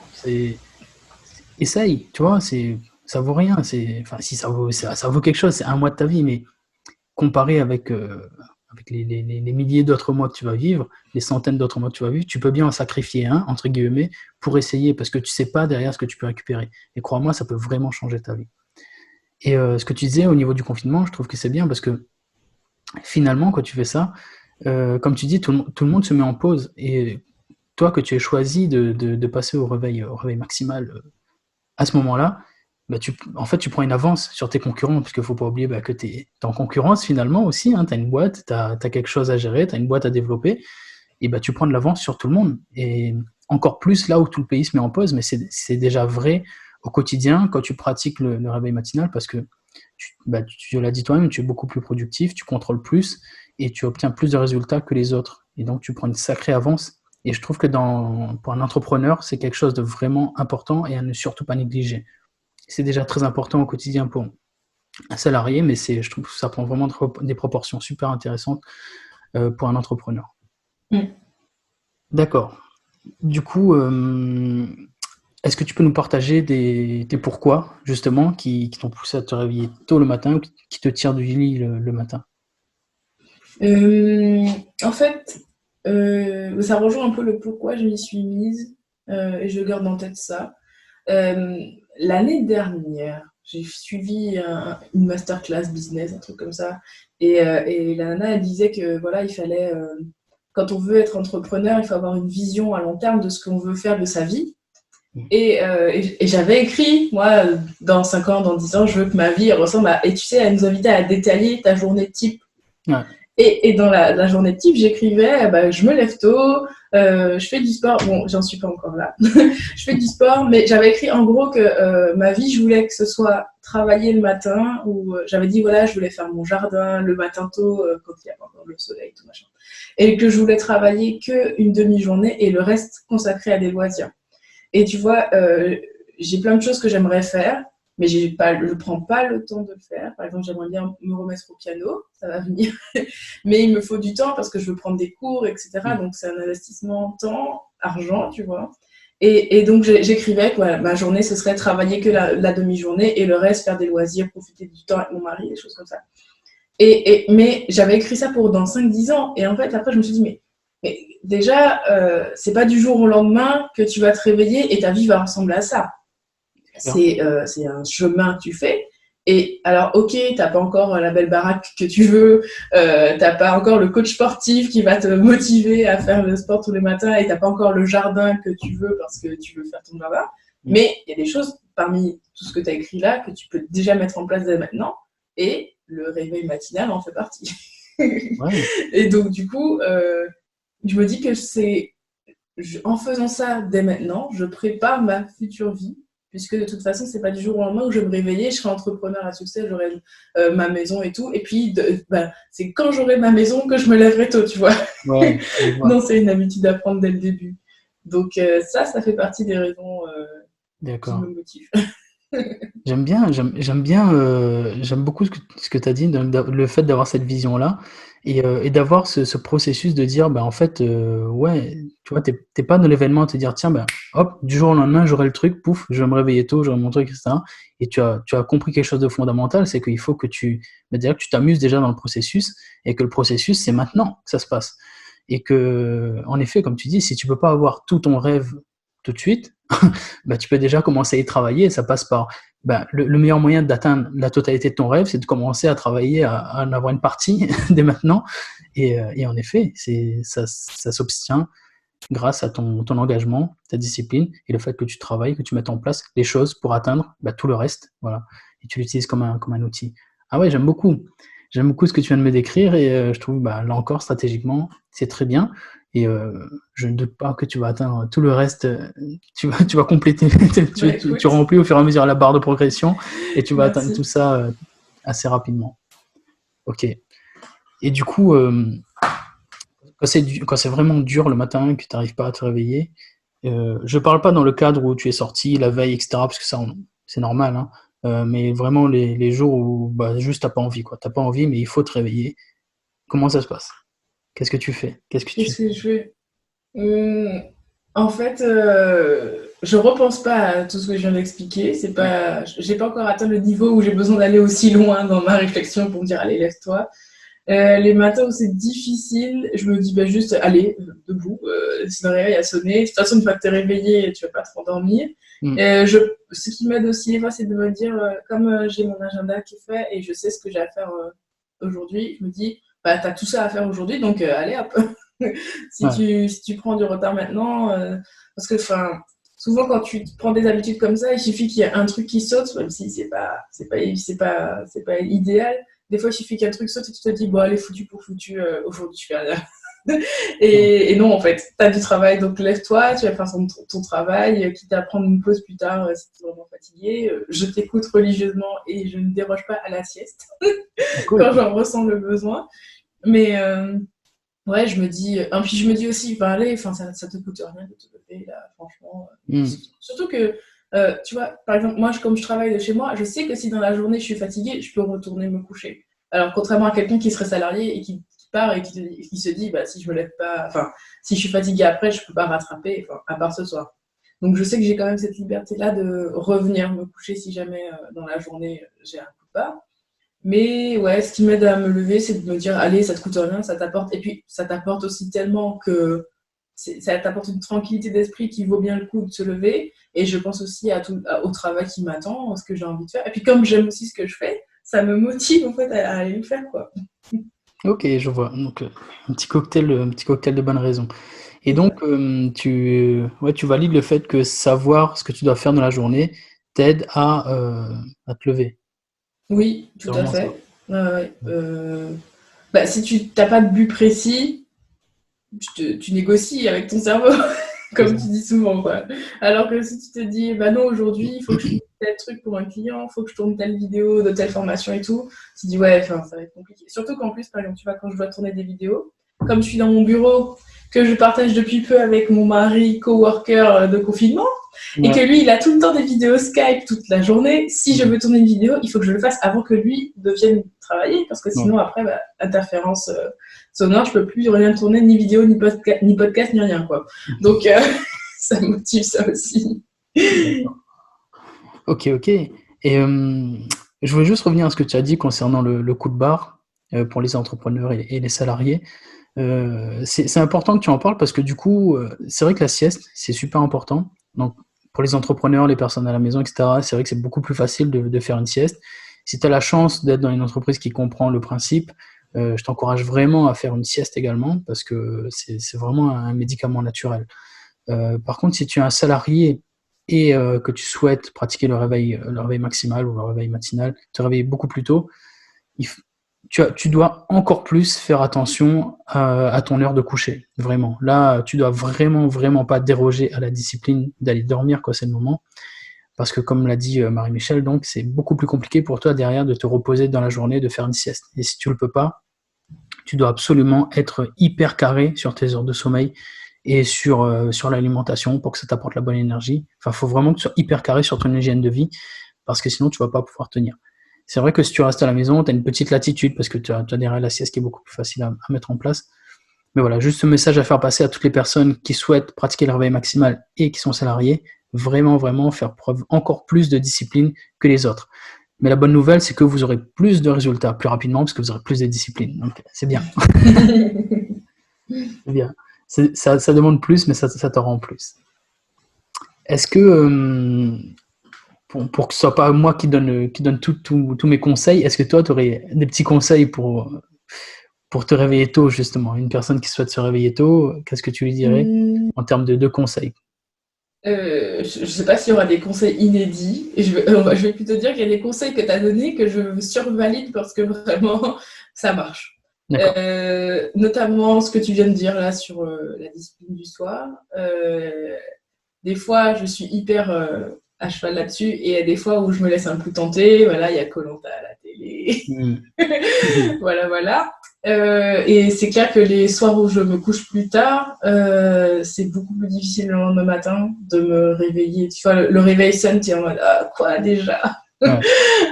essaye, tu vois, ça vaut rien, enfin, si ça vaut quelque chose, c'est un mois de ta vie, mais comparé avec les milliers d'autres mois que tu vas vivre, les centaines d'autres mois que tu vas vivre, tu peux bien en sacrifier un, entre guillemets, pour essayer, parce que tu sais pas derrière ce que tu peux récupérer. Et crois-moi, ça peut vraiment changer ta vie. Et ce que tu disais au niveau du confinement, je trouve que c'est bien parce que finalement, quand tu fais ça, comme tu dis, tout le monde se met en pause. Et toi, que tu aies choisi de passer au réveil maximal à ce moment-là, bah, en fait, tu prends une avance sur tes concurrents, parce qu'il ne faut pas oublier bah, que tu es en concurrence finalement aussi. Hein, tu as une boîte, tu as quelque chose à gérer, tu as une boîte à développer, et bah, tu prends de l'avance sur tout le monde. Et encore plus là où tout le pays se met en pause, mais c'est déjà vrai au quotidien quand tu pratiques le réveil matinal, parce que tu l'as dit toi-même, tu es beaucoup plus productif, tu contrôles plus, et tu obtiens plus de résultats que les autres. Et donc, tu prends une sacrée avance. Et je trouve que pour un entrepreneur, c'est quelque chose de vraiment important et à ne surtout pas négliger. C'est déjà très important au quotidien pour un salarié, mais je trouve que ça prend vraiment des proportions super intéressantes pour un entrepreneur. D'accord. Du coup, est-ce que tu peux nous partager tes pourquoi, justement, qui t'ont poussé à te réveiller tôt le matin ou qui te tirent du lit le matin? En fait, ça rejoint un peu le pourquoi je m'y suis mise, et je garde en tête ça. L'année dernière, j'ai suivi une masterclass business, un truc comme ça, et la nana, elle disait que voilà, il fallait, quand on veut être entrepreneur, il faut avoir une vision à long terme de ce qu'on veut faire de sa vie. Et j'avais écrit, moi, dans 5 ans, dans 10 ans, je veux que ma vie ressemble à... Et tu sais, elle nous invitait à détailler ta journée type. Ouais. Et dans la journée type, j'écrivais, bah, je me lève tôt, je fais du sport. Bon, j'en suis pas encore là. Je fais du sport, mais j'avais écrit en gros que ma vie, je voulais que ce soit travailler le matin, ou j'avais dit, voilà, je voulais faire mon jardin le matin tôt, quand il y a pas encore le soleil, tout machin. Et que je voulais travailler qu'une demi-journée et le reste consacré à des loisirs. Et tu vois, j'ai plein de choses que j'aimerais faire, mais je ne prends pas le temps de le faire. Par exemple, j'aimerais bien me remettre au piano, ça va venir. Mais il me faut du temps parce que je veux prendre des cours, etc. Donc, c'est un investissement temps, argent, tu vois. Et donc, j'écrivais que voilà, ma journée, ce serait travailler que la demi-journée et le reste, faire des loisirs, profiter du temps avec mon mari, des choses comme ça. Mais j'avais écrit ça pour dans 5-10 ans. Et en fait, après, je me suis dit, mais déjà, c'est pas du jour au lendemain que tu vas te réveiller et ta vie va ressembler à ça. C'est un chemin que tu fais. Et alors, ok, t'as pas encore la belle baraque que tu veux, t'as pas encore le coach sportif qui va te motiver à faire le sport tous les matins, et t'as pas encore le jardin que tu veux parce que tu veux faire ton jardin. Mais il y a des choses parmi tout ce que tu as écrit là que tu peux déjà mettre en place dès maintenant, et le réveil matinal en fait partie. Ouais. Et donc, du coup, je me dis que en faisant ça dès maintenant, je prépare ma future vie, puisque de toute façon, c'est pas du jour au lendemain où je vais me réveiller, je serai entrepreneur à succès, j'aurai ma maison et tout. Et puis, c'est quand j'aurai ma maison que je me lèverai tôt, tu vois. Ouais, non, c'est une habitude à prendre dès le début. Donc, ça fait partie des raisons qui me motivent. J'aime beaucoup ce que tu as dit, le fait d'avoir cette vision-là et d'avoir ce processus de dire, bah, en fait, ouais, tu vois, t'es pas dans l'événement à te dire, tiens, bah, hop, du jour au lendemain, j'aurai le truc, pouf, je vais me réveiller tôt, j'aurai mon truc, etc. Et tu as compris quelque chose de fondamental, c'est qu'il faut que dire que tu t'amuses déjà dans le processus et que le processus, c'est maintenant que ça se passe. Et que, en effet, comme tu dis, si tu peux pas avoir tout ton rêve tout de suite, bah, tu peux déjà commencer à y travailler. Et ça passe par le meilleur moyen d'atteindre la totalité de ton rêve, c'est de commencer à travailler à en avoir une partie dès maintenant. Et en effet, ça s'obtient grâce à ton engagement, ta discipline et le fait que tu travailles, que tu mettes en place les choses pour atteindre tout le reste. Voilà. Et tu l'utilises comme un outil. Ah ouais, j'aime beaucoup. J'aime beaucoup ce que tu viens de me décrire et je trouve, là encore, stratégiquement, c'est très bien. Et je ne doute pas que tu vas atteindre tout le reste. Tu vas compléter, tu remplis au fur et à mesure la barre de progression et tu vas atteindre tout ça assez rapidement. Ok. Et du coup, quand c'est vraiment dur le matin, que tu n'arrives pas à te réveiller, je ne parle pas dans le cadre où tu es sorti la veille, etc., parce que ça, c'est normal, hein, mais vraiment les jours où juste tu n'as pas envie, quoi. Tu n'as pas envie, mais il faut te réveiller. Comment ça se passe? Qu'est-ce que tu fais? Qu'est-ce que je fais? En fait, je repense pas à tout ce que je viens d'expliquer. J'ai pas encore atteint le niveau où j'ai besoin d'aller aussi loin dans ma réflexion pour me dire allez, lève-toi. Les matins où c'est difficile, je me dis bah, juste, allez, debout, si le réveil a sonné. De toute façon, une fois que t'es réveillé, tu vas pas trop dormir. Mm. Ce qui m'aide aussi, des fois, c'est de me dire, comme j'ai mon agenda qui est fait et je sais ce que j'ai à faire aujourd'hui, je me dis, bah, t'as tout ça à faire aujourd'hui, donc allez hop. Ouais. Si tu prends du retard maintenant, parce que enfin, souvent quand tu prends des habitudes comme ça, il suffit qu'il y ait un truc qui saute, même si c'est pas idéal. Des fois, il suffit qu'un truc saute et tu te dis, bon, allez, foutu pour foutu, aujourd'hui, je fais rien. Ouais. Et non, en fait, t'as du travail, donc lève-toi, tu vas faire ton travail, quitte à prendre une pause plus tard si t'es vraiment fatigué. Je t'écoute religieusement et je ne déroge pas à la sieste Cool. quand j'en ressens le besoin. Mais ouais, je me dis, puis je me dis aussi, ben allez, enfin, ça te coûte rien de te lever, là, franchement. Mm. Surtout que, tu vois, par exemple, moi, comme je travaille de chez moi, je sais que si dans la journée je suis fatiguée, je peux retourner me coucher. Alors, contrairement à quelqu'un qui serait salarié et qui part et qui se dit, bah, si je me lève pas, enfin, si je suis fatiguée après, je peux pas rattraper, enfin, à part ce soir. Donc, je sais que j'ai quand même cette liberté-là de revenir me coucher si jamais dans la journée j'ai un coup de barre. Mais ouais, ce qui m'aide à me lever, c'est de me dire, allez, ça te coûte rien, ça t'apporte. Et puis, ça t'apporte aussi tellement que ça t'apporte une tranquillité d'esprit qui vaut bien le coup de se lever. Et je pense aussi au travail qui m'attend, à ce que j'ai envie de faire. Et puis, comme j'aime aussi ce que je fais, ça me motive en fait à aller le faire, quoi. Ok, je vois. Donc, un petit cocktail de bonnes raisons. Et C'est ça. donc, ouais, tu valides le fait que savoir ce que tu dois faire dans la journée t'aide à te lever. Oui, C'est tout à vraiment ça. fait. Ouais, ouais. Bah, si tu n'as pas de but précis, tu négocies avec ton cerveau. C'est Comme ça. tu dis souvent, quoi. Alors que si tu te dis, bah non, aujourd'hui, il faut que je fasse tel truc pour un client, il faut que je tourne telle vidéo de telle formation et tout, tu te dis, ouais, enfin, ça va être compliqué. Surtout qu'en plus, par exemple, tu vois, quand je dois tourner des vidéos, comme je suis dans mon bureau, que je partage depuis peu avec mon mari coworker de confinement, et que Ouais. lui, il a tout le temps des vidéos Skype toute la journée, si je Mm. veux tourner une vidéo, il faut que je le fasse avant que lui devienne travailler, parce que Ouais. sinon, après, bah, interférence sonore, je peux plus rien tourner, ni vidéo, ni podcast, ni rien, quoi. Donc, ça motive ça aussi. D'accord. Ok, ok. Et je voulais juste revenir à ce que tu as dit concernant le coup de barre pour les entrepreneurs et les salariés. C'est important que tu en parles parce que du coup, c'est vrai que la sieste, c'est super important. Donc, pour les entrepreneurs, les personnes à la maison, etc., c'est vrai que c'est beaucoup plus facile de faire une sieste. Si tu as la chance d'être dans une entreprise qui comprend le principe, je t'encourage vraiment à faire une sieste également parce que c'est vraiment un médicament naturel. Par contre, si tu es un salarié et que tu souhaites pratiquer le réveil maximal ou le réveil matinal, te réveiller beaucoup plus tôt, il f- tu dois encore plus faire attention à ton heure de coucher, vraiment. Là, tu dois vraiment, vraiment pas déroger à la discipline d'aller dormir quand c'est le moment, parce que comme l'a dit Marie-Michel, donc c'est beaucoup plus compliqué pour toi derrière de te reposer dans la journée, de faire une sieste. Et si tu le peux pas, tu dois absolument être hyper carré sur tes heures de sommeil et sur l'alimentation pour que ça t'apporte la bonne énergie. Enfin, il faut vraiment que tu sois hyper carré sur ton hygiène de vie parce que sinon tu vas pas pouvoir tenir. C'est vrai que si tu restes à la maison, tu as une petite latitude parce que tu as derrière la sieste qui est beaucoup plus facile à mettre en place. Mais voilà, juste ce message à faire passer à toutes les personnes qui souhaitent pratiquer le réveil maximal et qui sont salariés, vraiment, vraiment faire preuve encore plus de discipline que les autres. Mais la bonne nouvelle, c'est que vous aurez plus de résultats plus rapidement parce que vous aurez plus de discipline. Donc, c'est bien. C'est bien. Ça demande plus, mais ça te rend plus. Est-ce que, pour que ce soit pas moi qui donne tous mes conseils, est-ce que toi, tu aurais des petits conseils pour te réveiller tôt, justement? Une personne qui souhaite se réveiller tôt, qu'est-ce que tu lui dirais Hum, en termes de conseils? je ne sais pas s'il y aura des conseils inédits. Je vais plutôt dire qu'il y a des conseils que tu as donnés que je survalide parce que vraiment, ça marche. D'accord. Notamment ce que tu viens de dire là sur la discipline du soir. Des fois, je suis hyper à cheval là-dessus et il y a des fois où je me laisse un peu tenter. Voilà, il y a koh à la télé. Mmh. Voilà, voilà. Et c'est clair que les soirs où je me couche plus tard, c'est beaucoup plus difficile le lendemain matin de me réveiller. Tu vois, le réveil sonne, tu es en mode ah, quoi déjà. Ouais.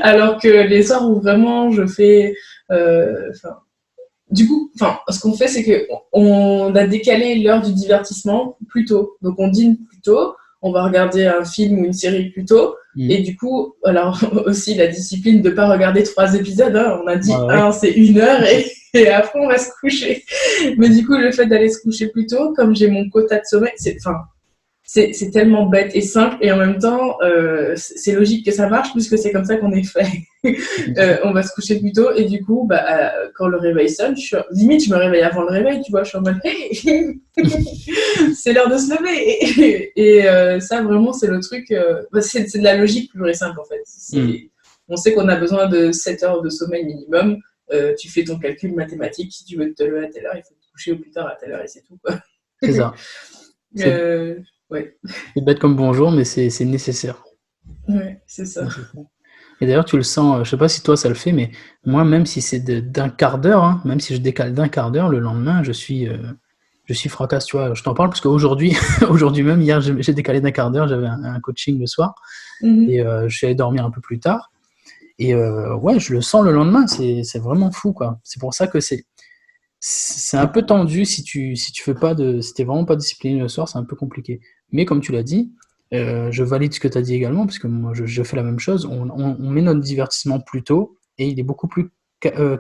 Alors que les soirs où vraiment je fais. Du coup, ce qu'on fait, c'est qu'on a décalé l'heure du divertissement plus tôt. Donc on dîne plus tôt, on va regarder un film ou une série plus tôt. Et du coup, alors aussi la discipline de ne pas regarder 3 épisodes. Hein. On a dit c'est 1 heure et après on va se coucher. Mais du coup, le fait d'aller se coucher plus tôt, comme j'ai mon quota de sommeil, c'est tellement bête et simple, et en même temps, c'est logique que ça marche puisque c'est comme ça qu'on est fait. On va se coucher plus tôt, et du coup, quand le réveil sonne, limite, je me réveille avant le réveil, tu vois, je suis en mode hey c'est l'heure de se lever. Et ça, vraiment, c'est le truc, c'est de la logique pure et simple en fait. On sait qu'on a besoin de 7 heures de sommeil minimum. Tu fais ton calcul mathématique, si tu veux te lever à telle heure, il faut te coucher au plus tard à telle heure, et c'est tout, quoi. C'est ça. Ouais. C'est bête comme bonjour, mais c'est nécessaire. Ouais, c'est ça. Et d'ailleurs, tu le sens, je sais pas si toi ça le fait, mais moi, même si c'est d'un quart d'heure, hein, même si je décale d'un quart d'heure, le lendemain, je suis fracasse, tu vois. Je t'en parle parce qu'aujourd'hui, même, hier, j'ai décalé d'un quart d'heure, j'avais un coaching le soir, et je suis allé dormir un peu plus tard. Et ouais, je le sens le lendemain, c'est vraiment fou, quoi. C'est pour ça que c'est un peu tendu si t'es vraiment pas discipliné le soir, c'est un peu compliqué. Mais comme tu l'as dit, je valide ce que tu as dit également, parce que moi je fais la même chose. On met notre divertissement plus tôt, et il est beaucoup plus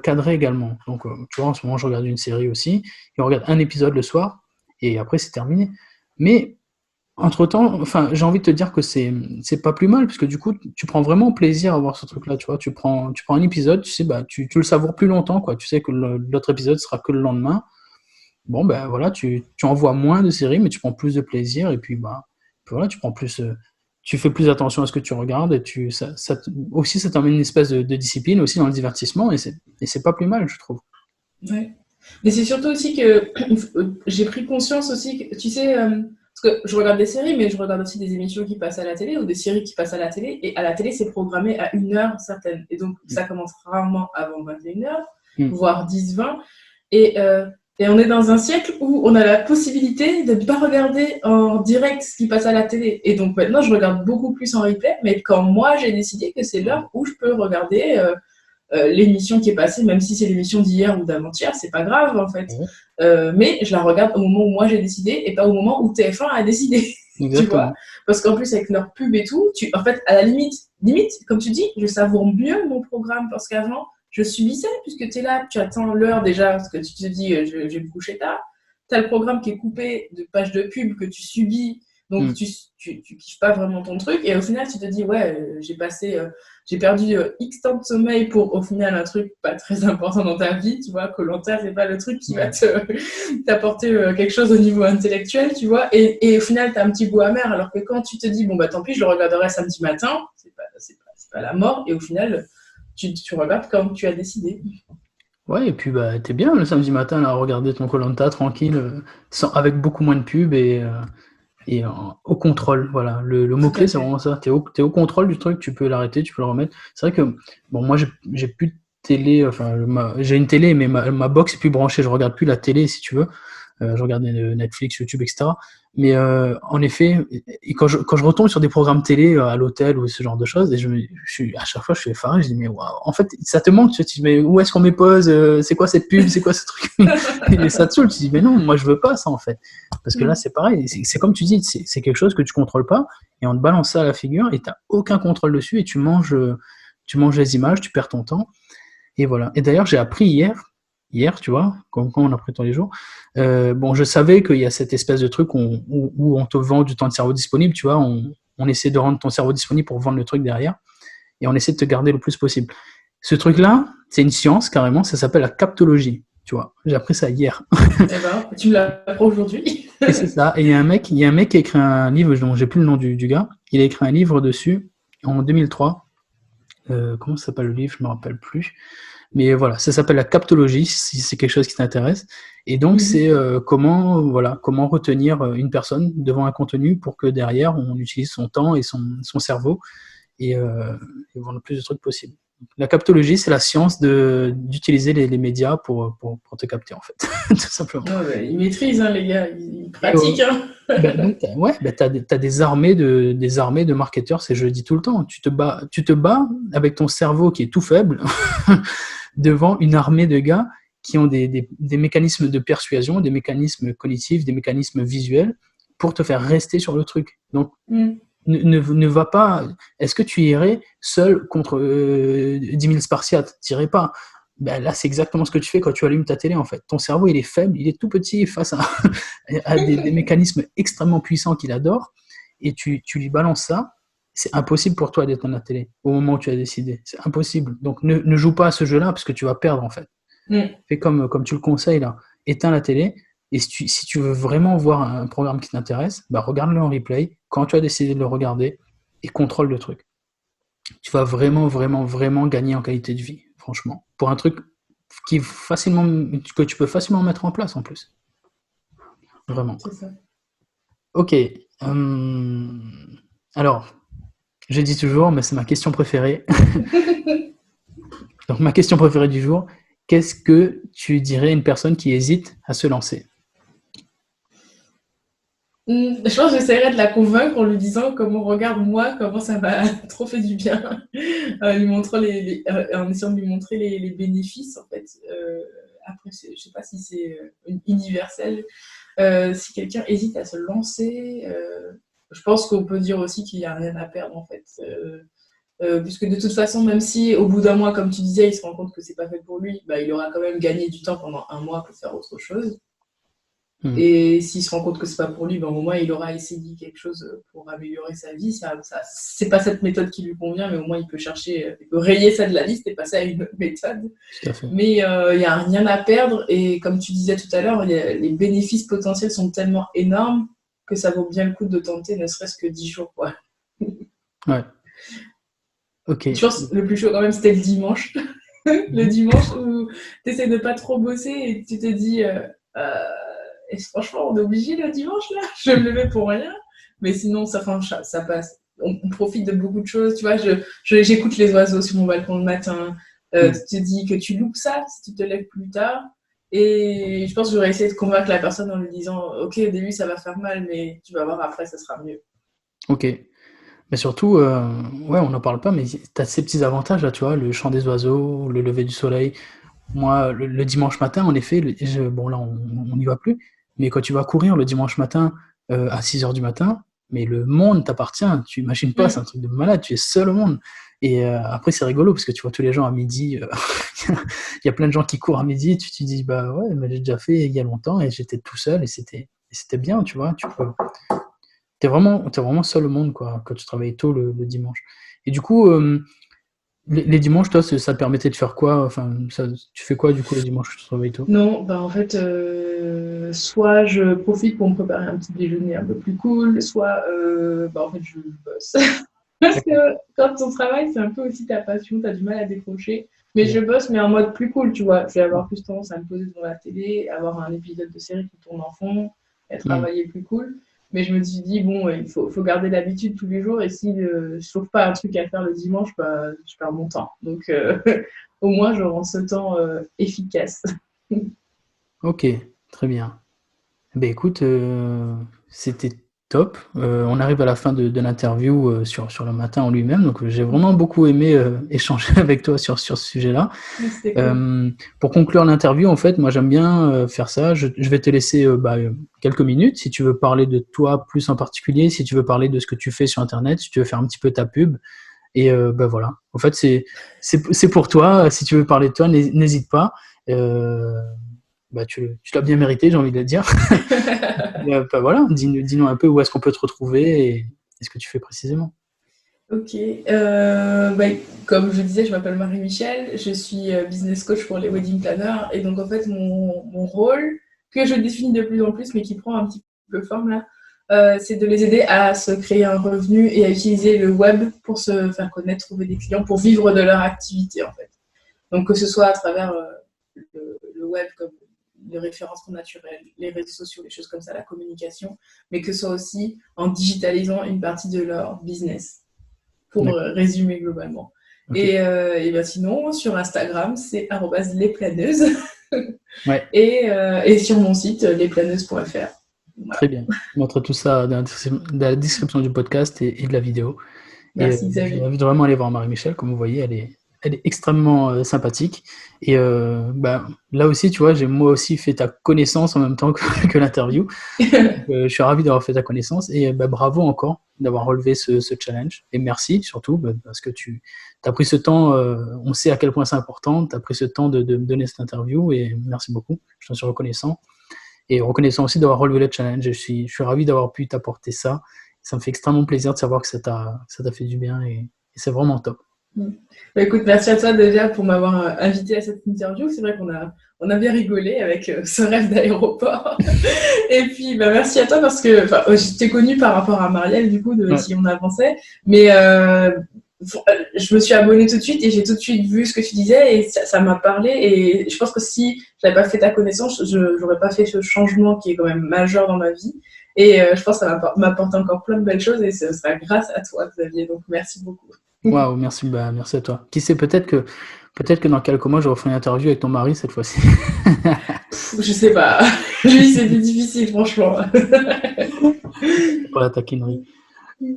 cadré également. Donc tu vois, en ce moment je regarde une série aussi, et on regarde un épisode le soir, et après c'est terminé. Mais entre-temps, enfin, j'ai envie de te dire que c'est pas plus mal, parce que du coup, tu prends vraiment plaisir à voir ce truc-là, tu vois. Tu prends un épisode, tu sais, tu le savoures plus longtemps, quoi. Tu sais que l'autre épisode sera que le lendemain. Bon, ben voilà, tu en vois moins de séries, mais tu prends plus de plaisir, et puis, voilà, tu fais plus attention à ce que tu regardes, et aussi, ça t'emmène une espèce de discipline aussi dans le divertissement, et c'est pas plus mal, je trouve. Ouais. Mais c'est surtout aussi que j'ai pris conscience aussi que, tu sais, parce que je regarde des séries, mais je regarde aussi des émissions qui passent à la télé ou des séries qui passent à la télé. Et à la télé, c'est programmé à 1 heure certaine. Et donc, ça commence rarement avant 21h, voire 10-20. Et on est dans un siècle où on a la possibilité de ne pas regarder en direct ce qui passe à la télé. Et donc, maintenant, je regarde beaucoup plus en replay. Mais quand moi, j'ai décidé que c'est l'heure où je peux regarder l'émission qui est passée, même si c'est l'émission d'hier ou d'avant-hier, c'est pas grave en fait. Mais je la regarde au moment où moi j'ai décidé et pas au moment où TF1 a décidé. Tu vois, parce qu'en plus avec leur pub et tout, en fait, à la limite, comme tu dis, je savoure mieux mon programme, parce qu'avant, je subissais, puisque tu es là, tu attends l'heure déjà, parce que tu te dis, je vais me coucher tard. Tu as le programme qui est coupé de pages de pub que tu subis, donc tu kiffes pas vraiment ton truc, et au final, tu te dis, ouais, j'ai perdu X temps de sommeil pour, au final, un truc pas très important dans ta vie, tu vois. Koh-Lanta, c'est pas le truc qui va t'apporter quelque chose au niveau intellectuel, tu vois. Et au final, t'as un petit goût amer, alors que quand tu te dis, bon, tant pis, je le regarderai samedi matin, c'est pas la mort, et au final, tu regardes comme tu as décidé. Ouais, et puis t'es bien le samedi matin là, à regarder ton Koh-Lanta tranquille, avec beaucoup moins de pubs, et au contrôle, voilà. Le mot-clé, c'est vraiment ça. T'es au contrôle du truc, tu peux l'arrêter, tu peux le remettre. C'est vrai que, bon, moi, j'ai plus de télé, enfin, j'ai une télé, mais ma box est plus branchée, je regarde plus la télé, si tu veux. Je regarde Netflix, YouTube, etc. Mais en effet, et quand je retombe sur des programmes télé à l'hôtel ou ce genre de choses, et à chaque fois je suis effaré, je dis mais waouh, en fait ça te manque, tu te dis mais où est-ce qu'on met pause, c'est quoi cette pub, c'est quoi ce truc, et ça te saoule, tu te dis mais non, moi je veux pas ça en fait, parce que là c'est pareil, c'est comme tu dis, c'est quelque chose que tu contrôles pas, et on te balance ça à la figure et t'as aucun contrôle dessus, et tu manges les images, tu perds ton temps, et voilà. Et d'ailleurs j'ai appris hier, tu vois, quand on apprend tous les jours. Bon, je savais qu'il y a cette espèce de truc où on te vend du temps de cerveau disponible, tu vois, on essaie de rendre ton cerveau disponible pour vendre le truc derrière, et on essaie de te garder le plus possible. Ce truc-là, c'est une science, carrément, ça s'appelle la captologie, tu vois. J'ai appris ça hier. Eh ben, tu me l'apprends aujourd'hui. Et c'est ça. Et il y a un mec qui a écrit un livre, dont j'ai plus le nom du gars, il a écrit un livre dessus, en 2003. Comment ça s'appelle le livre? Je me rappelle plus. Mais voilà, ça s'appelle la captologie, si c'est quelque chose qui t'intéresse. Et donc, c'est comment retenir une personne devant un contenu pour que derrière, on utilise son temps et son cerveau, et vendre le plus de trucs possible. La captologie, c'est la science d'utiliser les médias pour te capter, en fait, tout simplement. Ils maîtrisent, hein, les gars, ils pratiquent. T'as des armées de marketeurs, c'est je le dis tout le temps. Tu te bats avec ton cerveau qui est tout faible devant une armée de gars qui ont des mécanismes de persuasion, des mécanismes cognitifs, des mécanismes visuels pour te faire rester sur le truc. Donc, ne va pas. Est-ce que tu irais seul contre 10 000 Spartiates? Tu n'irais pas. Ben là, c'est exactement ce que tu fais quand tu allumes ta télé, en fait. Ton cerveau, il est faible, il est tout petit face à des mécanismes extrêmement puissants qu'il adore, et tu lui balances ça. C'est impossible pour toi d'éteindre la télé au moment où tu as décidé. C'est impossible. Donc, ne joue pas à ce jeu-là parce que tu vas perdre, en fait. Fais comme tu le conseilles, là. Éteins la télé. Et si tu veux vraiment voir un programme qui t'intéresse, bah regarde-le en replay quand tu as décidé de le regarder et contrôle le truc. Tu vas vraiment, vraiment, vraiment gagner en qualité de vie, franchement. Pour un truc que tu peux facilement mettre en place en plus. Vraiment. C'est ça. Ok. Alors, je dis toujours, mais c'est ma question préférée. Donc, ma question préférée du jour, qu'est-ce que tu dirais à une personne qui hésite à se lancer? Je pense que j'essaierai de la convaincre en lui disant comment regarde moi, comment ça m'a trop fait du bien, lui montrant en essayant de lui montrer les bénéfices en fait. Après, je sais pas si c'est universel. Si quelqu'un hésite à se lancer, je pense qu'on peut dire aussi qu'il n'y a rien à perdre en fait. Puisque de toute façon, même si au bout d'un mois, comme tu disais, il se rend compte que c'est pas fait pour lui, bah, il aura quand même gagné du temps pendant un mois pour faire autre chose. Et s'il se rend compte que c'est pas pour lui, ben, au moins il aura essayé quelque chose pour améliorer sa vie. C'est pas cette méthode qui lui convient, mais au moins il peut il peut rayer ça de la liste et passer à une autre méthode. Tout à fait. Mais il n'y a rien à perdre. Et comme tu disais tout à l'heure, les bénéfices potentiels sont tellement énormes que ça vaut bien le coup de tenter, ne serait-ce que 10 jours. Quoi. Ouais. Ok. Je pense que le plus chaud quand même, c'était le dimanche. Le dimanche où tu essaies de pas trop bosser et tu te dis... et franchement, on est obligé le dimanche, là. Je me levais pour rien. Mais sinon, ça passe. On profite de beaucoup de choses. Tu vois, j'écoute les oiseaux sur mon balcon le matin. Tu te dis que tu loupes ça si tu te lèves plus tard. Et je pense que j'aurais essayé de convaincre la personne en lui disant ok, au début, ça va faire mal, mais tu vas voir après, ça sera mieux. Ok. Mais surtout, ouais, on n'en parle pas, mais tu as ces petits avantages là, tu vois, le chant des oiseaux, le lever du soleil. Moi, le dimanche matin, en effet, bon là, on n'y va plus, mais quand tu vas courir le dimanche matin à 6 heures du matin, mais le monde t'appartient, tu imagines pas, c'est un truc de malade, tu es seul au monde. Et après, c'est rigolo parce que tu vois tous les gens à midi, il y a plein de gens qui courent à midi, tu te dis, bah ouais, mais j'ai déjà fait il y a longtemps et j'étais tout seul et c'était bien, tu vois, t'es vraiment seul au monde quoi, quand tu travailles tôt le dimanche. Et du coup, les dimanches, toi, ça te permettait de faire quoi? Enfin, tu fais quoi du coup les dimanches que tu travailles tôt? Non, bah en fait, soit je profite pour me préparer un petit déjeuner un peu plus cool, soit bah en fait je bosse. Parce que quand ton travail, c'est un peu aussi ta passion, tu as du mal à décrocher. Mais je bosse, mais en mode plus cool, tu vois. Je vais avoir plus tendance à me poser devant la télé, avoir un épisode de série qui tourne en fond, et travailler plus cool. Mais je me suis dit, bon, il faut garder l'habitude tous les jours. Et si je trouve pas un truc à faire le dimanche, bah, je perds mon temps. Donc, au moins, je rends ce temps efficace. Ok, très bien. Ben écoute, c'était top. On arrive à la fin de l'interview sur le matin en lui-même, donc j'ai vraiment beaucoup aimé échanger avec toi sur ce sujet-là. Cool. Pour conclure l'interview, en fait, moi j'aime bien faire ça. Je vais te laisser quelques minutes si tu veux parler de toi plus en particulier, si tu veux parler de ce que tu fais sur Internet, si tu veux faire un petit peu ta pub. Et voilà. En fait, c'est pour toi. Si tu veux parler de toi, n'hésite pas. Tu l'as bien mérité, j'ai envie de le dire. Voilà, dis-nous un peu où est-ce qu'on peut te retrouver et ce que tu fais précisément. Ok, comme je disais, je m'appelle Marie-Michel, je suis business coach pour les wedding planners et donc en fait mon rôle, que je définis de plus en plus mais qui prend un petit peu forme là, c'est de les aider à se créer un revenu et à utiliser le web pour se faire connaître, trouver des clients, pour vivre de leur activité en fait. Donc que ce soit à travers le web comme le référencement naturel, les réseaux sociaux, les choses comme ça, la communication, mais que ce soit aussi en digitalisant une partie de leur business. Pour résumer globalement. Okay. Et ben sinon, sur Instagram, c'est @lesplaneuses. Ouais. Et sur mon site, lesplaneuses.fr. Voilà. Très bien. Je montre tout ça dans la description du podcast et de la vidéo. Merci Xavier. J'invite vraiment à aller voir Marie-Michel. Comme vous voyez, elle est elle est extrêmement sympathique. Et là aussi, tu vois, j'ai moi aussi fait ta connaissance en même temps que l'interview. Je suis ravi d'avoir fait ta connaissance et bravo encore d'avoir relevé ce challenge. Et merci surtout parce que tu as pris ce temps, on sait à quel point c'est important, tu as pris ce temps de me donner cette interview et merci beaucoup, je t'en suis reconnaissant. Et reconnaissant aussi d'avoir relevé le challenge. Je suis ravi d'avoir pu t'apporter ça. Ça me fait extrêmement plaisir de savoir que ça t'a fait du bien et c'est vraiment top. Écoute, merci à toi déjà pour m'avoir invité à cette interview. C'est vrai on a bien rigolé avec ce rêve d'aéroport. Et puis, merci à toi parce que je t'ai connue par rapport à Marielle, du coup, de qui on avançait. Mais je me suis abonnée tout de suite et j'ai tout de suite vu ce que tu disais et ça m'a parlé. Et je pense que si je n'avais pas fait ta connaissance, je n'aurais pas fait ce changement qui est quand même majeur dans ma vie. Et je pense que ça m'apporte encore plein de belles choses et ce sera grâce à toi, Xavier. Donc, merci beaucoup. Waouh, merci à toi. Qui sait, peut-être que dans quelques mois, je referai une interview avec ton mari cette fois-ci. Je sais pas. Lui, c'était difficile, franchement. Pour la taquinerie.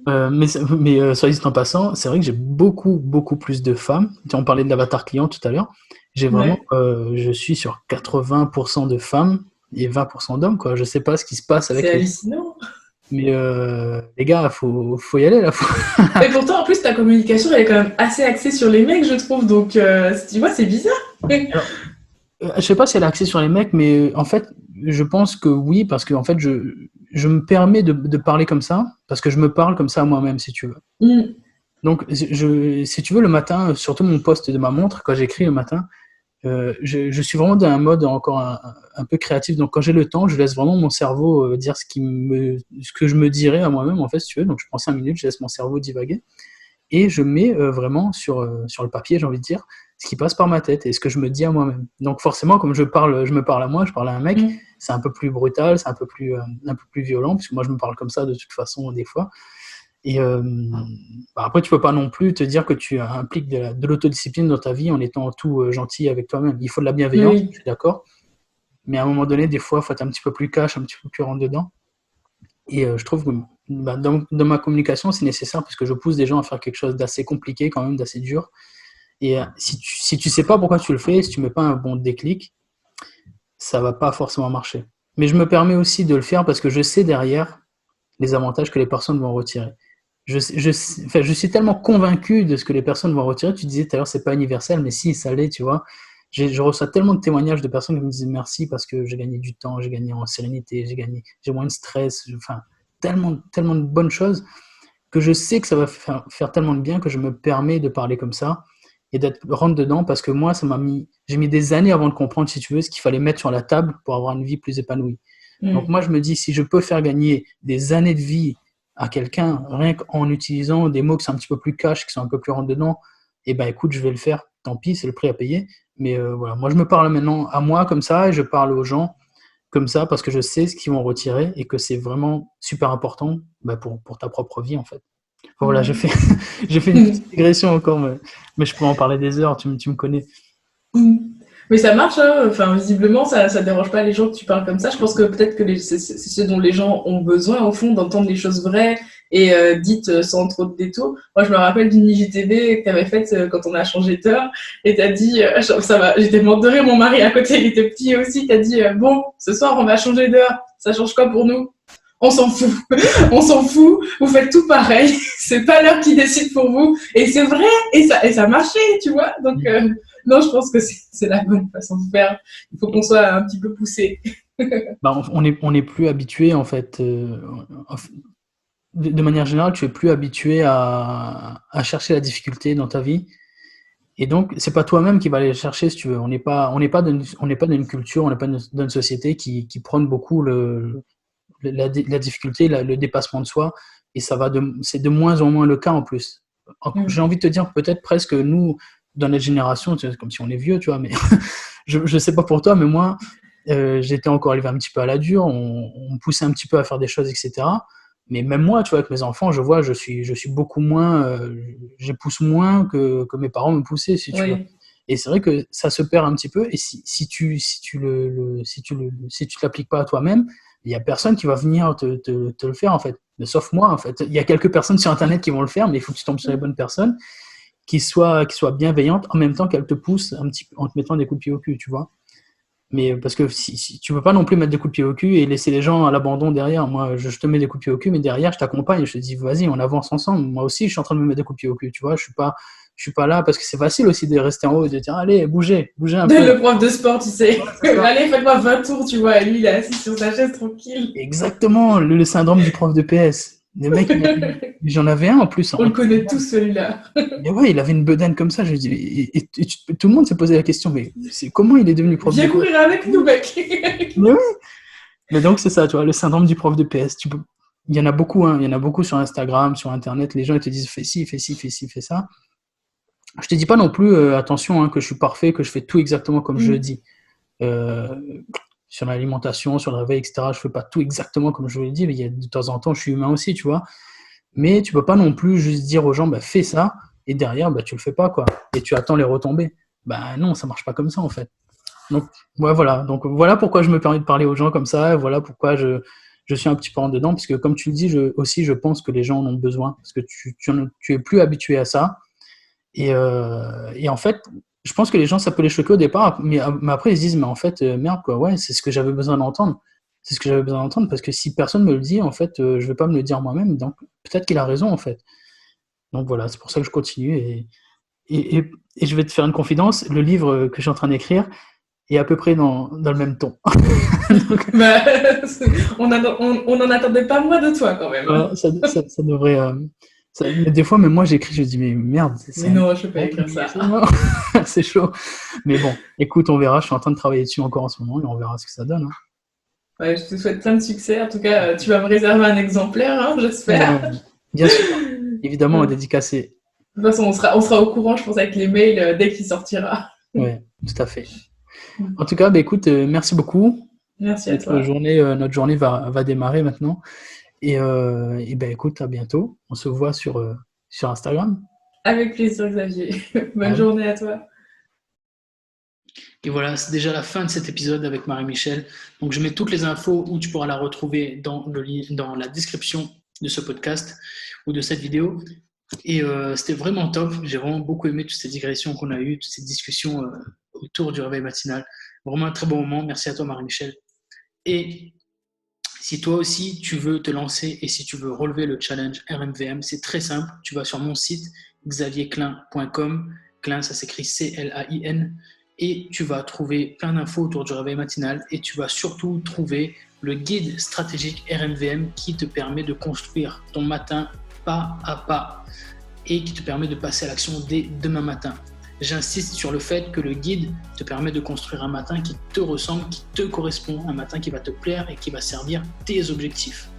Mais soit dit en passant, c'est vrai que j'ai beaucoup plus de femmes. On parlait de l'avatar client tout à l'heure. J'ai vraiment, je suis sur 80% de femmes et 20% d'hommes, quoi. Je sais pas ce qui se passe avec. C'est hallucinant. Mais les gars, faut y aller là. Et pourtant, en plus, ta communication, elle est quand même assez axée sur les mecs, je trouve. Donc, tu vois, c'est bizarre. Alors, je sais pas si elle est axée sur les mecs, mais en fait, je pense que oui, parce que en fait, je me permets de parler comme ça, parce que je me parle comme ça à moi-même, si tu veux. Donc, si tu veux, le matin, surtout mon post de ma montre, quand j'écris le matin, je suis vraiment dans un mode encore un peu créatif. Donc, quand j'ai le temps, je laisse vraiment mon cerveau dire ce que je me dirais à moi-même, en fait, si tu veux. Donc, je prends 5 minutes, je laisse mon cerveau divaguer. Et je mets vraiment sur le papier, j'ai envie de dire, ce qui passe par ma tête et ce que je me dis à moi-même. Donc forcément, comme je me parle à moi, je parle à un mec, c'est un peu plus brutal, c'est un peu plus violent, puisque moi je me parle comme ça de toute façon des fois. Et après, tu peux pas non plus te dire que tu impliques de l'autodiscipline dans ta vie en étant tout gentil avec toi-même. Il faut de la bienveillance, je suis d'accord. Mais à un moment donné, des fois, il faut être un petit peu plus cash, un petit peu plus rentre dedans. Et je trouve que dans ma communication, c'est nécessaire parce que je pousse des gens à faire quelque chose d'assez compliqué, quand même, d'assez dur. Et si tu sais pas pourquoi tu le fais, si tu mets pas un bon déclic, ça va pas forcément marcher. Mais je me permets aussi de le faire parce que je sais derrière les avantages que les personnes vont retirer. Je suis tellement convaincu de ce que les personnes vont retirer. Tu disais tout à l'heure, c'est pas universel, mais si, ça l'est, tu vois. Je reçois tellement de témoignages de personnes qui me disent merci parce que j'ai gagné du temps, j'ai gagné en sérénité, j'ai moins de stress, tellement de bonnes choses que je sais que ça va faire tellement de bien que je me permets de parler comme ça et d'être rentre dedans parce que moi, j'ai mis des années avant de comprendre, si tu veux, ce qu'il fallait mettre sur la table pour avoir une vie plus épanouie. Donc moi, je me dis, si je peux faire gagner des années de vie à quelqu'un, rien qu'en utilisant des mots qui sont un petit peu plus cash, qui sont un peu plus rentre dedans, et écoute, je vais le faire, tant pis, c'est le prix à payer. Mais voilà, moi je me parle maintenant à moi comme ça et je parle aux gens comme ça parce que je sais ce qu'ils vont retirer et que c'est vraiment super important pour ta propre vie en fait. Voilà, j'ai fait une petite digression encore, mais je pourrais en parler des heures, tu me connais. Mais ça marche, hein. Enfin, visiblement, ça dérange pas les gens que tu parles comme ça. Je pense que peut-être que c'est ce dont les gens ont besoin, au fond, d'entendre les choses vraies et dites sans trop de détours. Moi, je me rappelle d'une IGTV que tu avais faite quand on a changé d'heure et tu as dit, ça va, j'étais morte de rire, mon mari à côté, il était petit aussi, tu as dit, bon, ce soir, on va changer d'heure. Ça change quoi pour nous? On s'en fout. On s'en fout. Vous faites tout pareil. C'est pas l'heure qui décide pour vous. Et c'est vrai. Et ça marchait, tu vois. Donc, non, je pense que c'est la bonne façon de faire. Il faut qu'on soit un petit peu poussé. On est plus habitué, en fait. De manière générale, tu es plus habitué à chercher la difficulté dans ta vie. Et donc, c'est pas toi-même qui va aller chercher, si tu veux. On n'est pas dans une culture, on n'est pas dans une société qui prône beaucoup la difficulté, le dépassement de soi, et c'est de moins en moins le cas en plus. J'ai envie de te dire peut-être presque nous, dans notre génération, comme si on est vieux, tu vois, mais je sais pas pour toi, mais moi, j'étais encore arrivé un petit peu à la dure, on me poussait un petit peu à faire des choses, etc. Mais même moi, tu vois, avec mes enfants, je vois, je suis beaucoup moins, je pousse moins que mes parents me poussaient, si tu veux. Et c'est vrai que ça se perd un petit peu. Et si tu l'appliques pas à toi-même, il y a personne qui va venir te le faire en fait. Mais sauf moi en fait. Il y a quelques personnes sur internet qui vont le faire, mais il faut que tu tombes sur les bonnes personnes. qui soit bienveillante en même temps qu'elle te pousse un petit peu en te mettant des coups de pied au cul, tu vois. Mais parce que si tu peux pas non plus mettre des coups de pied au cul et laisser les gens à l'abandon derrière. Moi, je te mets des coups de pied au cul, mais derrière, je t'accompagne. Je te dis, vas-y, on avance ensemble. Moi aussi, je suis en train de me mettre des coups de pied au cul, tu vois. Je suis pas là parce que c'est facile aussi de rester en haut et de dire, allez, bougez un peu. Le prof de sport, tu sais. Allez, faites-moi 20 tours, tu vois. Et lui, il est assis sur sa chaise tranquille. Exactement, le syndrome du prof de PS. Le mec, j'en avais un en plus. On le connaît tous, celui-là. Mais ouais, il avait une bedaine comme ça. Je dis, tout le monde s'est posé la question, mais comment il est devenu prof de Viens PS? courir avec nous, mec. Mais oui. Mais donc, c'est ça, tu vois, le syndrome du prof de PS. Il y en a beaucoup, hein. Il y en a beaucoup sur Instagram, sur Internet. Les gens, ils te disent, fais ci, fais ci, fais ci, fais ça. Je te dis pas non plus, attention, hein, que je suis parfait, que je fais tout exactement comme je le dis. Sur l'alimentation, sur le réveil, etc. Je fais pas tout exactement comme je vous l'ai dit, mais il y a de temps en temps, je suis humain aussi, tu vois. Mais tu peux pas non plus juste dire aux gens, bah, fais ça, et derrière, bah, tu le fais pas, quoi. Et tu attends les retombées. Bah, non, ça marche pas comme ça, en fait. Donc, ouais, voilà. Donc, voilà pourquoi je me permets de parler aux gens comme ça, voilà pourquoi je suis un petit peu en dedans, parce que comme tu le dis, je pense que les gens en ont besoin, parce que tu es plus habitué à ça. Et en fait, je pense que les gens, ça peut les choquer au départ, mais après, ils se disent, mais en fait, merde, quoi, ouais, c'est ce que j'avais besoin d'entendre. C'est ce que j'avais besoin d'entendre, parce que si personne me le dit, en fait, je vais pas me le dire moi-même, donc peut-être qu'il a raison, en fait. Donc voilà, c'est pour ça que je continue, et je vais te faire une confidence, le livre que je suis en train d'écrire est à peu près dans le même ton. Donc, Bah, on n'en attendait pas moins de toi, quand même. ouais, ça devrait... mais des fois, même moi, j'écris, je me dis, mais merde, Mais non, je peux pas écrire ça. C'est chaud. Mais bon, écoute, on verra. Je suis en train de travailler dessus encore en ce moment et on verra ce que ça donne. Hein. Ouais, je te souhaite plein de succès. En tout cas, tu vas me réserver un exemplaire, hein, j'espère. Ouais, bien sûr. Évidemment, dédicacé. De toute façon, on sera au courant, je pense, avec les mails dès qu'il sortira. Ouais, tout à fait. En tout cas, bah, écoute, merci beaucoup. Merci à toi. Notre journée va démarrer maintenant. Et ben écoute, à bientôt. On se voit sur Instagram. Avec plaisir, Xavier. Bonne journée à toi. Et voilà, c'est déjà la fin de cet épisode avec Marie-Michel. Donc, je mets toutes les infos où tu pourras la retrouver dans la description de ce podcast ou de cette vidéo. Et c'était vraiment top. J'ai vraiment beaucoup aimé toutes ces digressions qu'on a eues, toutes ces discussions autour du réveil matinal. Vraiment un très bon moment. Merci à toi, Marie-Michel. Et si toi aussi, tu veux te lancer et si tu veux relever le challenge RMVM, c'est très simple. Tu vas sur mon site xavierclin.com. Clin, ça s'écrit C-L-A-I-N. Et tu vas trouver plein d'infos autour du réveil matinal et tu vas surtout trouver le guide stratégique RMVM qui te permet de construire ton matin pas à pas et qui te permet de passer à l'action dès demain matin. J'insiste sur le fait que le guide te permet de construire un matin qui te ressemble, qui te correspond, un matin qui va te plaire et qui va servir tes objectifs.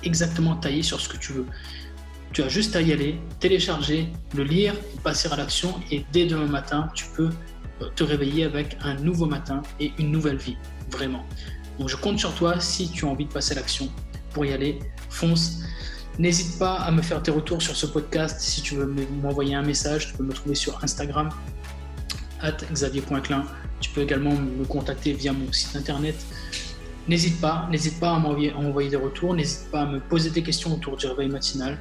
Exactement taillé sur ce que tu veux. Tu as juste à y aller, télécharger, le lire, passer à l'action et dès demain matin, tu peux te réveiller avec un nouveau matin et une nouvelle vie, vraiment. Donc je compte sur toi si tu as envie de passer à l'action. Pour y aller, fonce. N'hésite pas à me faire tes retours sur ce podcast. Si tu veux m'envoyer un message, tu peux me trouver sur Instagram @xavier.clin. Tu peux également me contacter via mon site internet. N'hésite pas à m'envoyer des retours. N'hésite pas à me poser des questions autour du réveil matinal.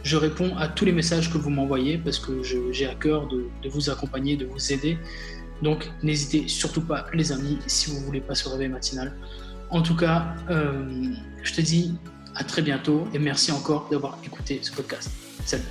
Je réponds à tous les messages que vous m'envoyez parce que j'ai à cœur de vous accompagner, de vous aider. Donc n'hésitez surtout pas, les amis, si vous voulez passer au réveil matinal. En tout cas, je te dis à très bientôt et merci encore d'avoir écouté ce podcast. Salut.